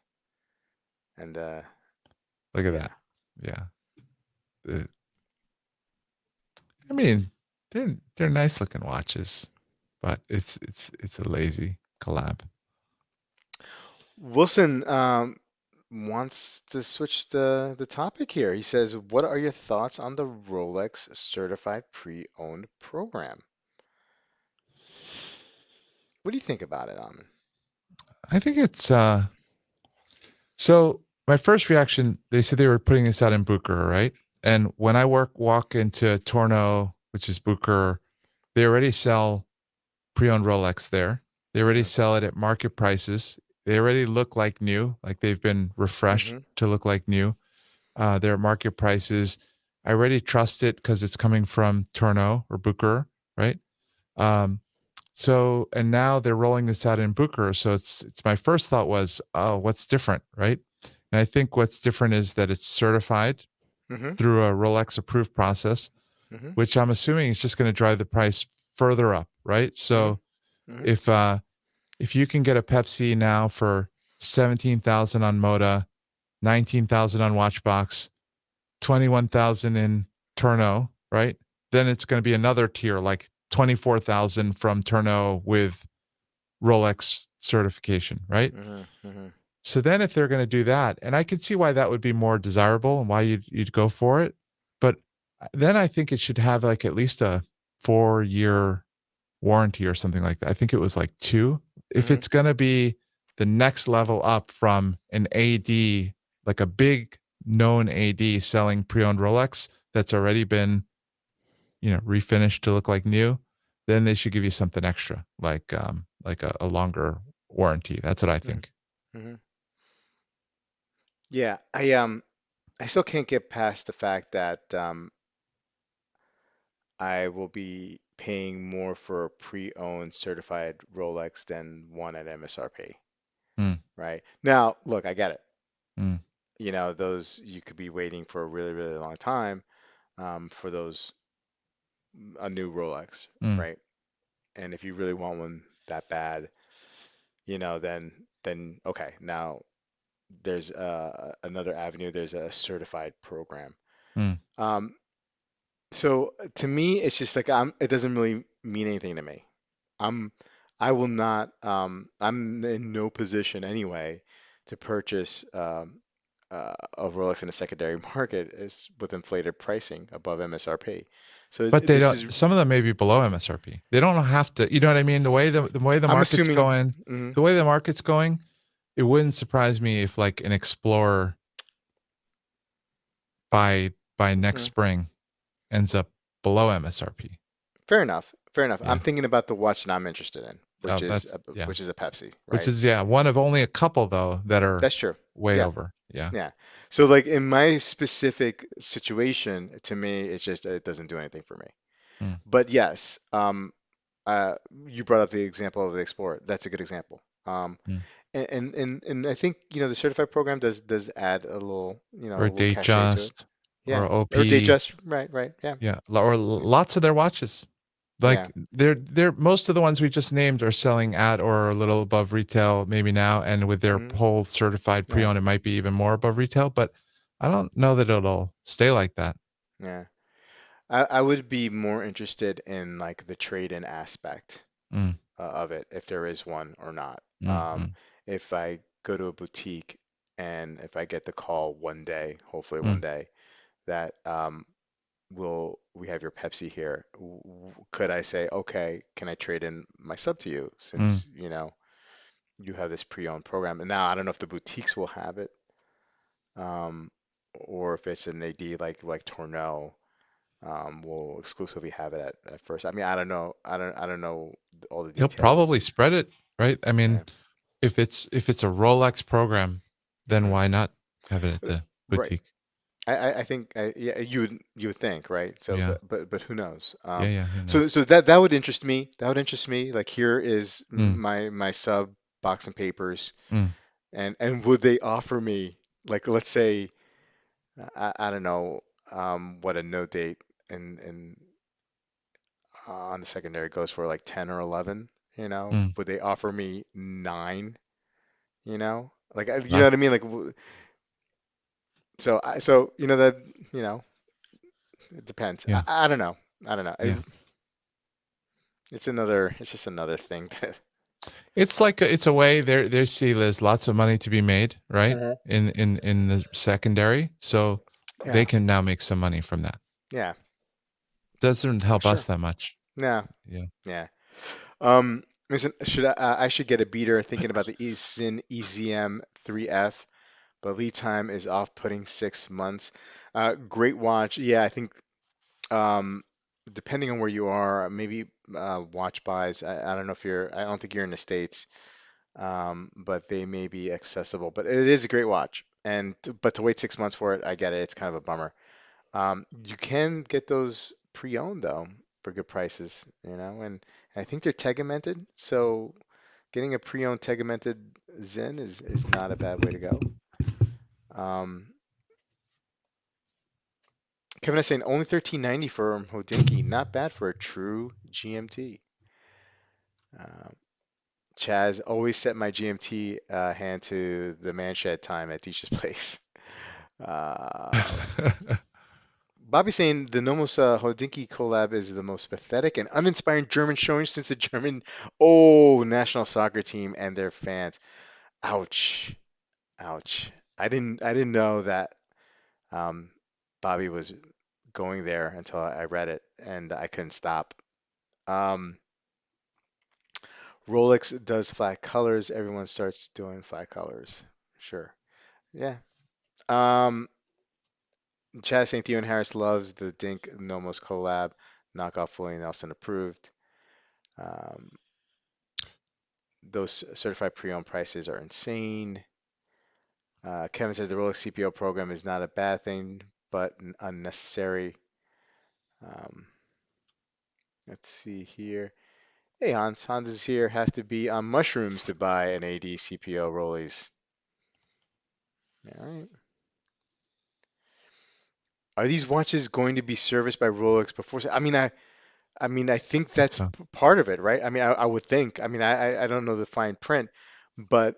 and Look at yeah. that. Yeah. Uh, I mean, they're nice looking watches, but it's a lazy collab. Wilson wants to switch the topic here. He says, "What are your thoughts on the Rolex Certified Pre-Owned program? What do you think about it, Amin?" I think it's so my first reaction, they said they were putting this out in Booker, right? And when I walk into Torno, which is Booker, they already sell pre-owned Rolex there. They already Mm-hmm. sell it at market prices. They already look like new, like they've been refreshed Mm-hmm. to look like new. Their market prices. I already trust it because it's coming from Tourneau or Booker, right? Um, so and now they're rolling this out in Booker. So it's my first thought was, oh, what's different, right? And I think what's different is that it's certified Mm-hmm. through a Rolex approved process, Mm-hmm. which I'm assuming is just going to drive the price further up, right? So Mm-hmm. if if you can get a Pepsi now for 17,000 on Moda, 19,000 on Watchbox, 21,000 in Turno, right? then it's going to be another tier like 24,000 from Turno with Rolex certification, right? Hmm. Hmm. So then if they're going to do that, and I can see why that would be more desirable and why you'd go for it, but then I think it should have like at least a 4-year warranty or something like that. I think it was like 2. If Hmm. it's going to be the next level up from an AD, like a big known AD selling pre-owned Rolex that's already been, refinished to look like new, then they should give you something extra, like a longer warranty. That's what I Hmm. think. Hmm. Yeah, I still can't get past the fact that I will be paying more for a pre-owned certified Rolex than one at MSRP, Mm, right? Now, look, I get it. mm, Those you could be waiting for a really, really long time for those a new Rolex, mm, right? And if you really want one that bad, then okay. Now there's another avenue. There's a certified program. mm. Um, so to me, it's just like it doesn't really mean anything to me. I'm I will not I'm in no position anyway to purchase a Rolex in the secondary market is with inflated pricing above MSRP. So But they this don't. is Some of them may be below MSRP. They don't have to. You know what I mean? The way the I'm market's assuming. going, Mhm. the way the market's going, it wouldn't surprise me if like an Explorer by next Mhm. spring ends up below MSRP. Fair enough. Fair enough. I'm Yeah. thinking about the watch that I'm interested in, Oh, that's yeah. which is a Pepsi, Which right? is yeah, one of only a couple though that are That's true. way Yeah. over. Yeah. Yeah. So like in my specific situation, to me, it's just it doesn't do anything for me. Mm, But yes, uh, you brought up the example of the Explorer. That's a good example. mm. And I think the certified program does add a Or little cachet to it. Datejust Yeah. or Or OP. Datejust. Right. Right. Yeah. Yeah, or lots of their watches. Yeah. Like they're most of the ones we just named are selling at or a little above retail maybe now, and with their Hmm. whole certified Yeah. pre-owned, it might be even more above retail, but I don't know that it'll stay like that. Yeah. I would be more interested in like the trade-in aspect Mm, of it, if there is one or not. mm, mm, If I go to a boutique and if I get the call one day, hopefully one mm, day, that will we have your Pepsi here? Could I say, okay, can I trade in my sub to you mm. since you have this pre-owned program? And now I don't know if the boutiques will have it, um, or if it's an AD like Tornell will exclusively have it at first. I mean, I don't know. I don't know all the He'll details. probably spread it, right? I Yeah. mean, if it's a Rolex program, then Hmm. why not have it at the Right. boutique? I think yeah, you would think, right? So Yeah. but who knows? Yeah, yeah, who So knows? so that would interest me. That would interest me. Like here is Mm, my sub box and papers, mm, and would they offer me like let's say I don't know what a no date and on the secondary goes for like 10 or 11, mm. would they offer me 9, you know Not what I mean? Like, so that, you know, it depends. yeah. I don't know. I don't know. Yeah. It's just another thing that, It's like it's a way they see there's lots of money to be made, right? Mhm. In the secondary, so they Yeah, can now make some money from that. yeah, Doesn't for help us sure. that much. Yeah, Yeah. yeah. Listen, I should get a beater thinking about the Eason EZM 3F, but lead time is off-putting 6 months. Great watch. Yeah, I think Um, depending on where you are, maybe watch buys. I don't know if I don't think you're in the States, but they may be accessible. But it is a great watch. But to wait 6 months for it, I get it. It's kind of a bummer. You can get those pre-owned though for good prices, and I think they're tegmented. So getting a pre-owned tegmented Zen is not a bad way to go. Um, Kevin is saying only 1390 for Hodinkee. Not bad for a true GMT. Uh, Chaz always set my GMT hand to the man shed time at Deech's place. Uh, Bobby saying the Nomos Hodinkee collab is the most pathetic and uninspiring German showing since the German national soccer team and their fans. Ouch, ouch. I didn't know that um, Bobby was going there until I read it and I couldn't stop. Um, Rolex does flat colors. Everyone starts doing flat colors. Sure. Yeah. Um, Chad St. Theo and Harris loves the Dink Nomos collab. Knockoff Willie Nelson approved. Um, those certified pre-owned prices are insane. Kevin says the Rolex CPO program is not a bad thing, but unnecessary. Um, let's see here. Hey Hans, Hans is here. Have to be on mushrooms to buy an AD CPO Rollies. All right. Are these watches going to be serviced by Rolex before? I mean, I think I think that's so. part of it, right? I mean, I would think. I mean, I don't know the fine print, but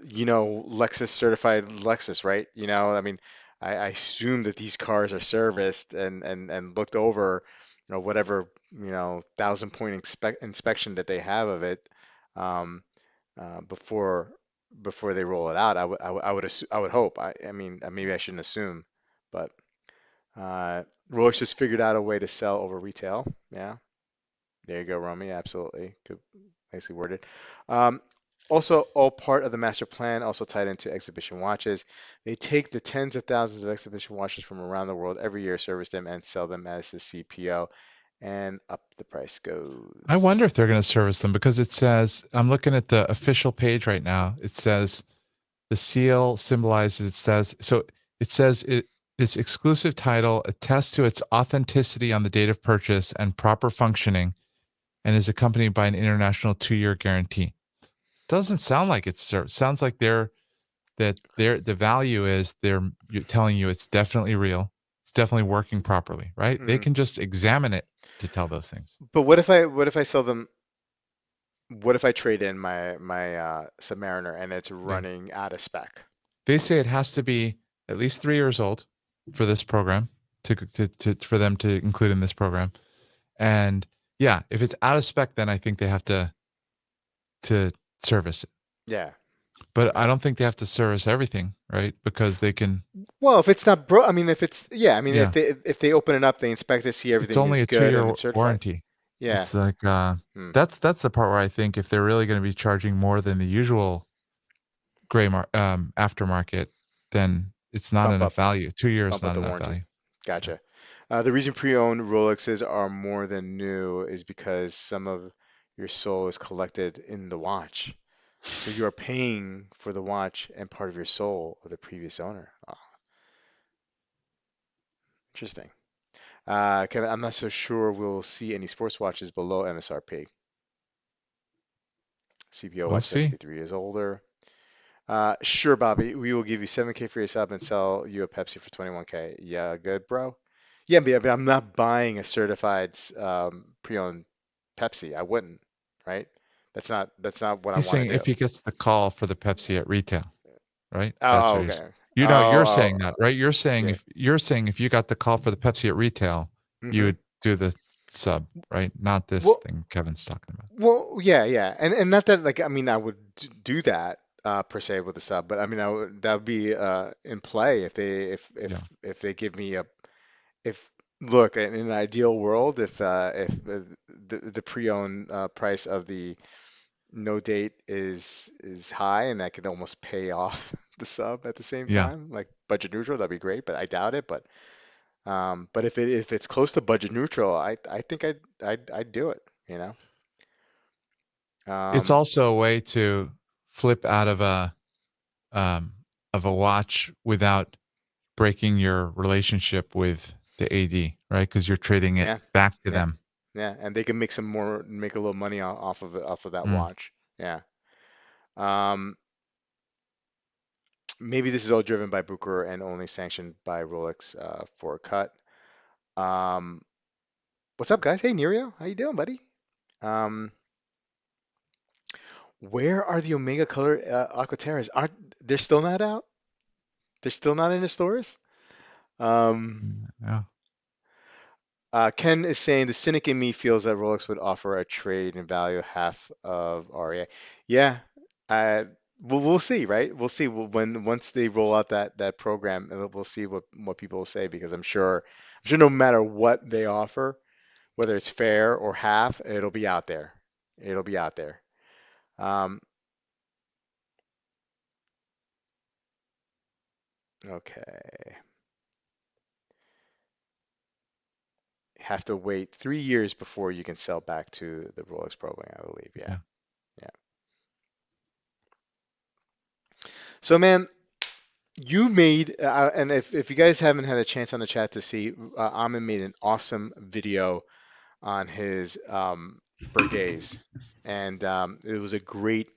Lexus certified Lexus, right? I mean, I assume that these cars are serviced and looked over, whatever, 1,000 point inspection that they have of it, um, before they roll it out. I would hope. I mean, maybe I shouldn't assume, but Rolex just figured out a way to sell over retail. Yeah. There you go, Romy. Absolutely. Good, nicely worded. Um, also, all part of the master plan, also tied into exhibition watches. They take the tens of thousands of exhibition watches from around the world every year, service them, and sell them as the CPO, and up the price I wonder goes. if they're going to service them because it says, I'm looking at the official page right now. It says the seal symbolizes, it says this exclusive title attests to its authenticity on the date of purchase and proper functioning and is accompanied by an international 2-year guarantee. Doesn't sound like it's sounds like the value is you're telling you it's definitely real. It's definitely working properly, right? They Hmm. can just examine it to tell those things. But what if I sell them? What if I trade in my Submariner and it's Yeah. running out of spec? They say it has to be at least 3 years old for this program for them to include in this program. And yeah, if it's out of spec, then I think they have to service it. Yeah. But I Yeah. don't think they have to service everything, right? Because they can, Well, if it's not I mean, if it's, yeah, I mean, if yeah, they open it up, they inspect it, see it's everything only is a 2 good, and year it's certified. warranty. Yeah. It's like Hmm. that's the part where I think if they're really going to be charging more than the usual aftermarket, then it's not Bump enough up, value. 2 years bump up not the enough warranty. value. Yeah. Gotcha. The reason pre-owned Rolexes are more than new is because some of your soul is collected in the watch. So you are paying for the watch and part of your soul of the previous owner. Oh, interesting. Kevin, I'm not so sure we'll see any sports watches below MSRP. CPO We'll watches have to see. be 3 years older. Sure, Bobby. We will give you 7K for your sub and sell you a Pepsi for 21K. Yeah, good, bro. Yeah, but I'm not buying a certified pre-owned Pepsi. I wouldn't, right? That's not what I He's want saying to do. if he gets the call for the Pepsi at retail, right? That's Oh, what he's okay. you're Oh, saying that, right? yeah. You're saying if you got the call for the Pepsi at retail, you Hmm. would do the sub, right? Not this Well, thing Kevin's talking about. yeah, yeah, and not that like I mean I would do that per se with the sub, but I mean that would be in play if Yeah. if they give me a if look in an ideal world if the pre-owned price of the no date is high and I could almost pay off the sub at the same Yeah. time like budget neutral, that'd be great, but I doubt it. But if it's close to budget neutral, I think I'd do it, you know. It's um also a way to flip out um of a watch without breaking your relationship with the AD, right? Because you're trading it yeah, back to yeah, them. yeah, and they can make a little money off of that Mm. watch. Yeah. um Maybe this is all driven by Booker and only sanctioned by Rolex for a cut. Um, what's up, guys? Hey, Nerio, how you doing, buddy? Um, where are the Omega Color Aquaterras? Aren't they're still not out? They're still not in the stores? Um, Yeah. Ken is saying the cynic in me feels that Rolex would offer a trade in value half of REA. Yeah, uh, we'll see, right? We'll see when once they roll out that program, we'll see what people will say because I'm sure no matter what they offer, whether it's fair or half, it'll be out there. It'll be out there. Um, okay, have to wait 3 years before you can sell back to the Rolex program, I believe. Yeah, Yeah. yeah. So, man, you made, and if you guys haven't had a chance on the chat to see, Amin made an awesome video on his Burgays, and it was a great,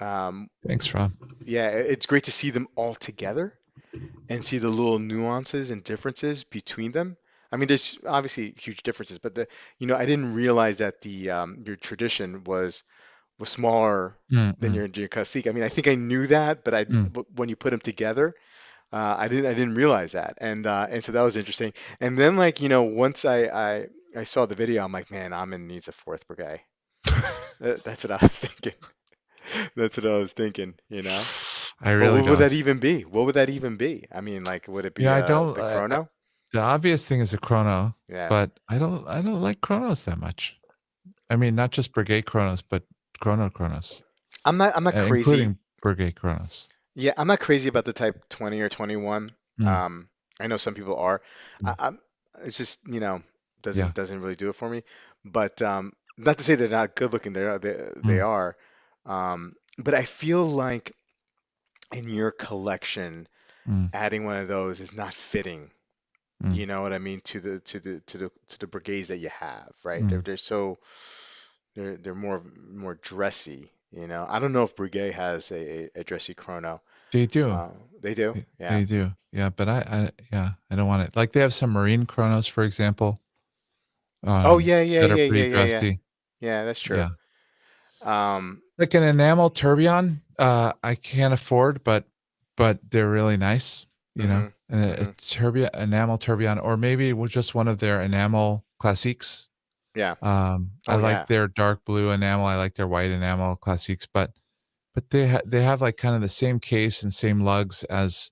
um, Thanks, Rob. yeah, it's great to see them all together and see the little nuances and differences between them. I mean, there's obviously huge differences, but I didn't realize that the your tradition was smaller Mm, than mm, your classique. I mean, I think I knew that, mm. but when you put them together. I didn't realize that, and so that was interesting. And then like once I saw the video, I'm like, man, Amin needs a fourth brigade. That's what I was thinking. That's what I was thinking. I But really what would don't. that even be? What would that even be? I mean, like, would it be I don't. the chrono? The obvious thing is a chrono, Yeah, but I don't like chronos that much. I mean, not just brigade chronos, but chronos, I'm not crazy. including brigade chronos. Yeah, I'm not crazy about the Type 20 or 21. Mm, I know some people are. mm, I'm it's just, yeah. doesn't really do it for me. But not to say they're not good looking. They Mm, are. But I feel like in your collection, mm, adding one of those is not fitting. mm, You know what I mean to the brigades that you have, right? mm. They're more dressy. I don't know if Brigade has a dressy chrono. They do. They do. Yeah. They do. Yeah, but yeah, I don't want it. Like they have some marine chronos, for example, Oh yeah, yeah, that are yeah, pretty yeah, yeah, yeah. dressy. Yeah, that's true. Yeah. Um, Like an enamel tourbillon, I can't afford, but they're really nice, you know. mhm, A mhm. enamel tourbillon, or maybe with just one of their enamel classiques. Yeah. I Oh like yeah. their dark blue enamel. I like their white enamel classiques, but they have like kind of the same case and same lugs as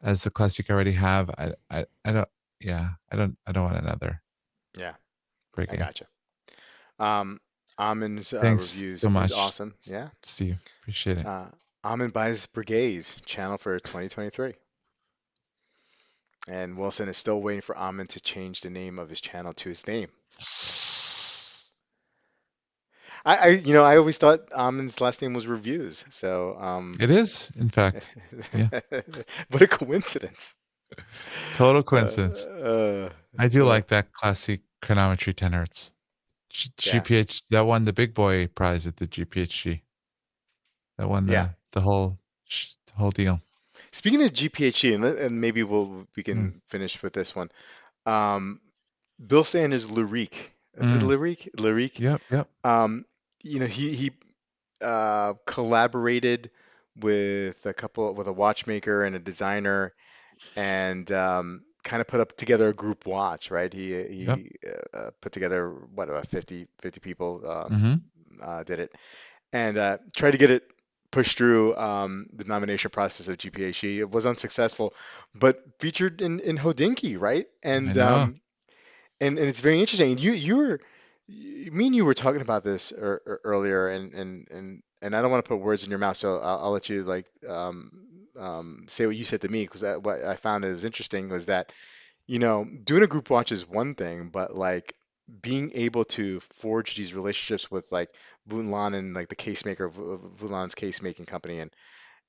the classic I already have. I don't. Yeah, I don't want another Yeah. I brigade. gotcha. Amin's Thanks reviews so is much, awesome. Yeah. Steve. Appreciate it. Uh, Amin buys Brigades channel for 2023. And Wilson is still waiting for Amin to change the name of his channel to his name. I always thought Amin's last name was Reviews. So, It is, in fact. Yeah, what a coincidence. total Uh, coincidence. uh, I do so, like that classic chronometry 10 hertz. yeah, GPH that won the big boy prize at the GPHG. That won yeah. the whole deal. Speaking of GPHE, and maybe we Mm, can finish with this one. Um, Bill Sanders' Lyrique. Is it mm. Lyrique? Lyrique. Yep, yep. Um, he collaborated with a watchmaker and a designer, and kind of put up together a group watch, right? Yep. He put together what about 50 people Mhm. did it, and tried to get it pushed through the nomination process of GPHE. It was unsuccessful, but featured in Hodinkee, right? I know. And it's very interesting. Me and you were talking about this earlier, and I don't want to put words in your mouth, so I'll let you like say what you said to me because what I found is interesting was that doing a group watch is one thing, but like being able to forge these relationships with like Vuitton and like the case maker of Vuitton's case making company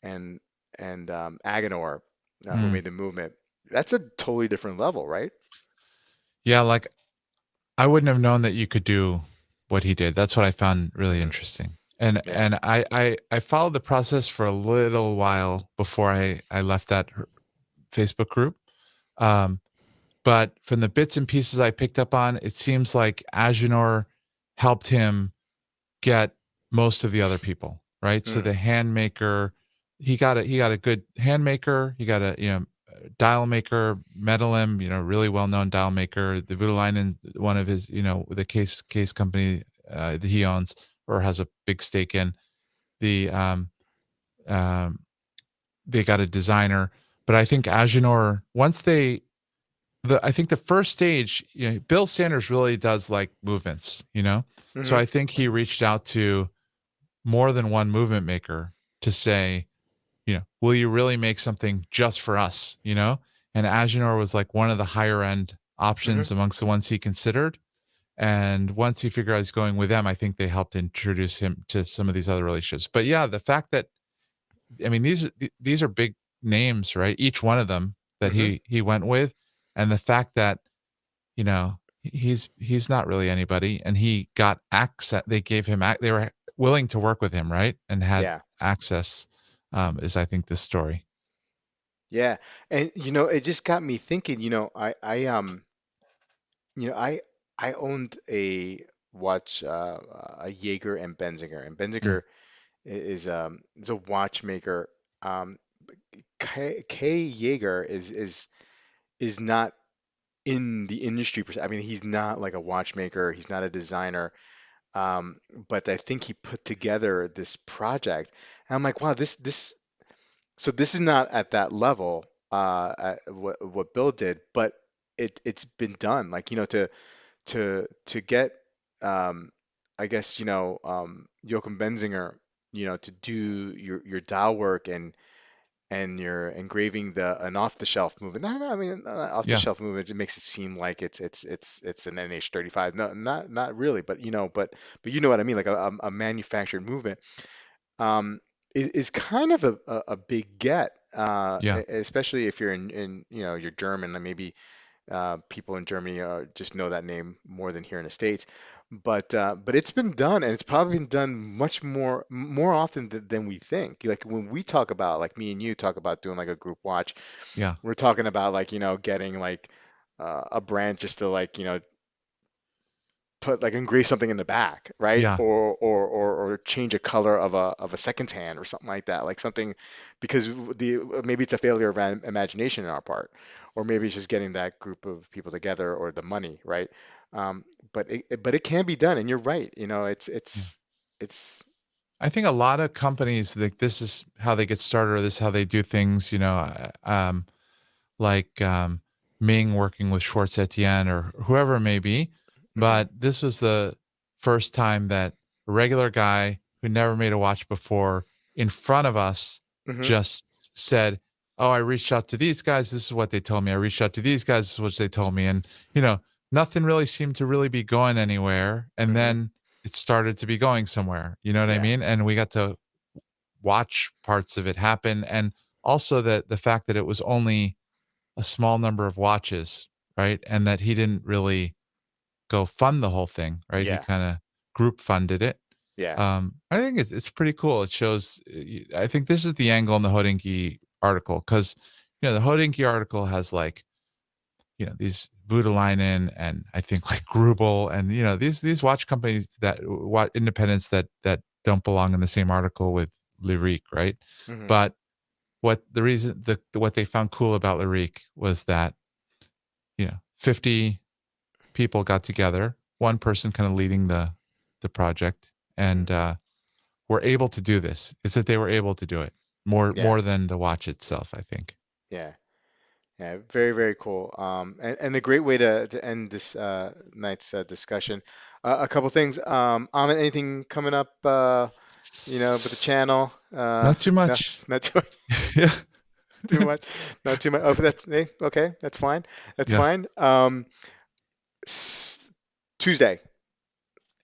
and Agenor, who Mm. made the movement, that's a totally different level, right? Yeah, like, I wouldn't have known that you could do what he did. That's what I found really Hmm. interesting. Yeah. I followed the process for a little while before I left that Facebook group. Um, but from the bits and pieces I picked up on, it seems like Agenor helped him get most of the other people, right? So Mm, the hand maker, he got a good hand maker. He got a dial maker, Medallion, really well known dial maker. The Voutilainen, one of his, the case company that he owns or has a big stake in. The um, they got a designer, but I think Agenor once I think the first stage, Bill Sanders really does like movements. So Hmm. I think he reached out to more than one movement maker to say, will you really make something just for us? And Agenor was like one of the higher end Hmm. options amongst the ones he considered. And once he figured out he's going with them, I think they helped introduce him to some of these other relationships. But yeah, the fact that I mean these are big names, right? Each one of them that Hmm. he went with, and the fact that he's not really anybody, and he got access. They gave him they were willing to work with him, right, and had Yeah. access. Is I think this story. Yeah. And it just got me thinking, I owned a watch, a Jaeger and Benzinger, and Mm, Benzinger is a watchmaker. Um, K Jaeger is not in the industry per se. I mean, he's not like a watchmaker, he's not a designer. Um, but I think he put together this project, and I'm like, wow, so this is not at that level, what Bill did, but it's been done. Like, to get, um, I guess, Joachim Benzinger, to do your dial work and you're engraving an off-the-shelf movement. No, I mean, yeah, off-the-shelf movement. It makes it seem like it's an NH35. No, not really. But but you know what I mean. Like a manufactured movement, um, is kind of a big get, yeah, especially if you're in you're German, and maybe people in Germany just know that name more than here in the States. But it's been done, and it's probably been done much more often than we think. Like when we talk about, like me and you talk about doing like a group watch, yeah, we're talking about like getting like a brand just to like put like engrave something in the back, right? yeah, Or change a color of a second hand or something like that, like something because maybe it's a failure of imagination on our part, or maybe it's just getting that group of people together or the money, right? Um, but it can be done, and you're right. yeah. It's I think a lot of companies like this is how they get started, or this is how they do things. Like Ming working with Schwartz Etienne or whoever it may be. hmm. But this was the first time that a regular guy who never made a watch before in front of us Hmm. just said, "Oh, I reached out to these guys. This is what they told me. I reached out to these guys. This is what they told me." And, nothing really seemed to really be going anywhere. And Hmm. then it started to be going somewhere. You know what I Yeah. mean? And we got to watch parts of it happen. And also the fact that it was only a small number of watches, right? And that he didn't really go fund the whole thing, right? He Yeah. kind of group funded it. Yeah. I think it's pretty cool. It shows. I think this is the angle in the Hodinkee article because the Hodinkee article has like these Voutilainen and I think like Grubel and these watch companies that what independents that don't belong in the same article with Lyrique, right? Hmm. But what they found cool about Lyrique was that 50 people got together, one person kind of leading the project, Hmm. and were able to do this. Is that they were able to do it Yeah. more than the watch itself, I think. Yeah. Yeah, very, very cool. And a great way to end this night's discussion. A couple things. Amit, anything coming up, with the channel? Not too No, much. not too much, Yeah. too much, not too much. Oh, that's okay. That's fine. That's Yeah. fine. S Tuesday.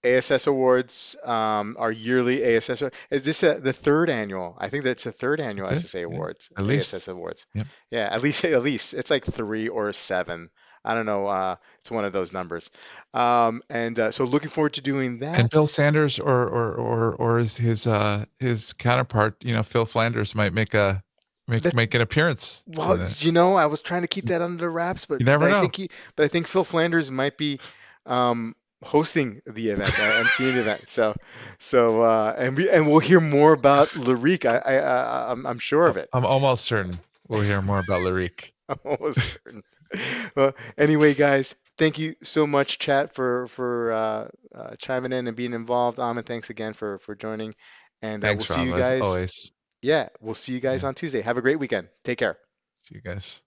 ASS Awards, our yearly ASS. Is this the third annual? I think that's the third annual That's it. SSA Yeah. Awards, At least. ASS Awards. Yep. Yeah, at least it's like three or seven. I don't know. It's one of those numbers. And so looking forward to doing And that. Bill Sanders or his counterpart, Phil Flanders might That make an appearance in Well, that. I was trying to keep that under wraps, You never know. but I think Phil Flanders might be hosting the event, emceeing the event. And we'll hear more about Larique. I'm sure of it. I'm almost certain. We'll hear more about Lyrique. I'm almost certain. Well, anyway, guys, thank you so much, chat, for chiming in and being involved. Amin, thanks again for joining, and we'll Thanks, see Rob, you as guys. always. Yeah, we'll see you guys Yeah. on Tuesday. Have a great weekend. Take care. See you guys.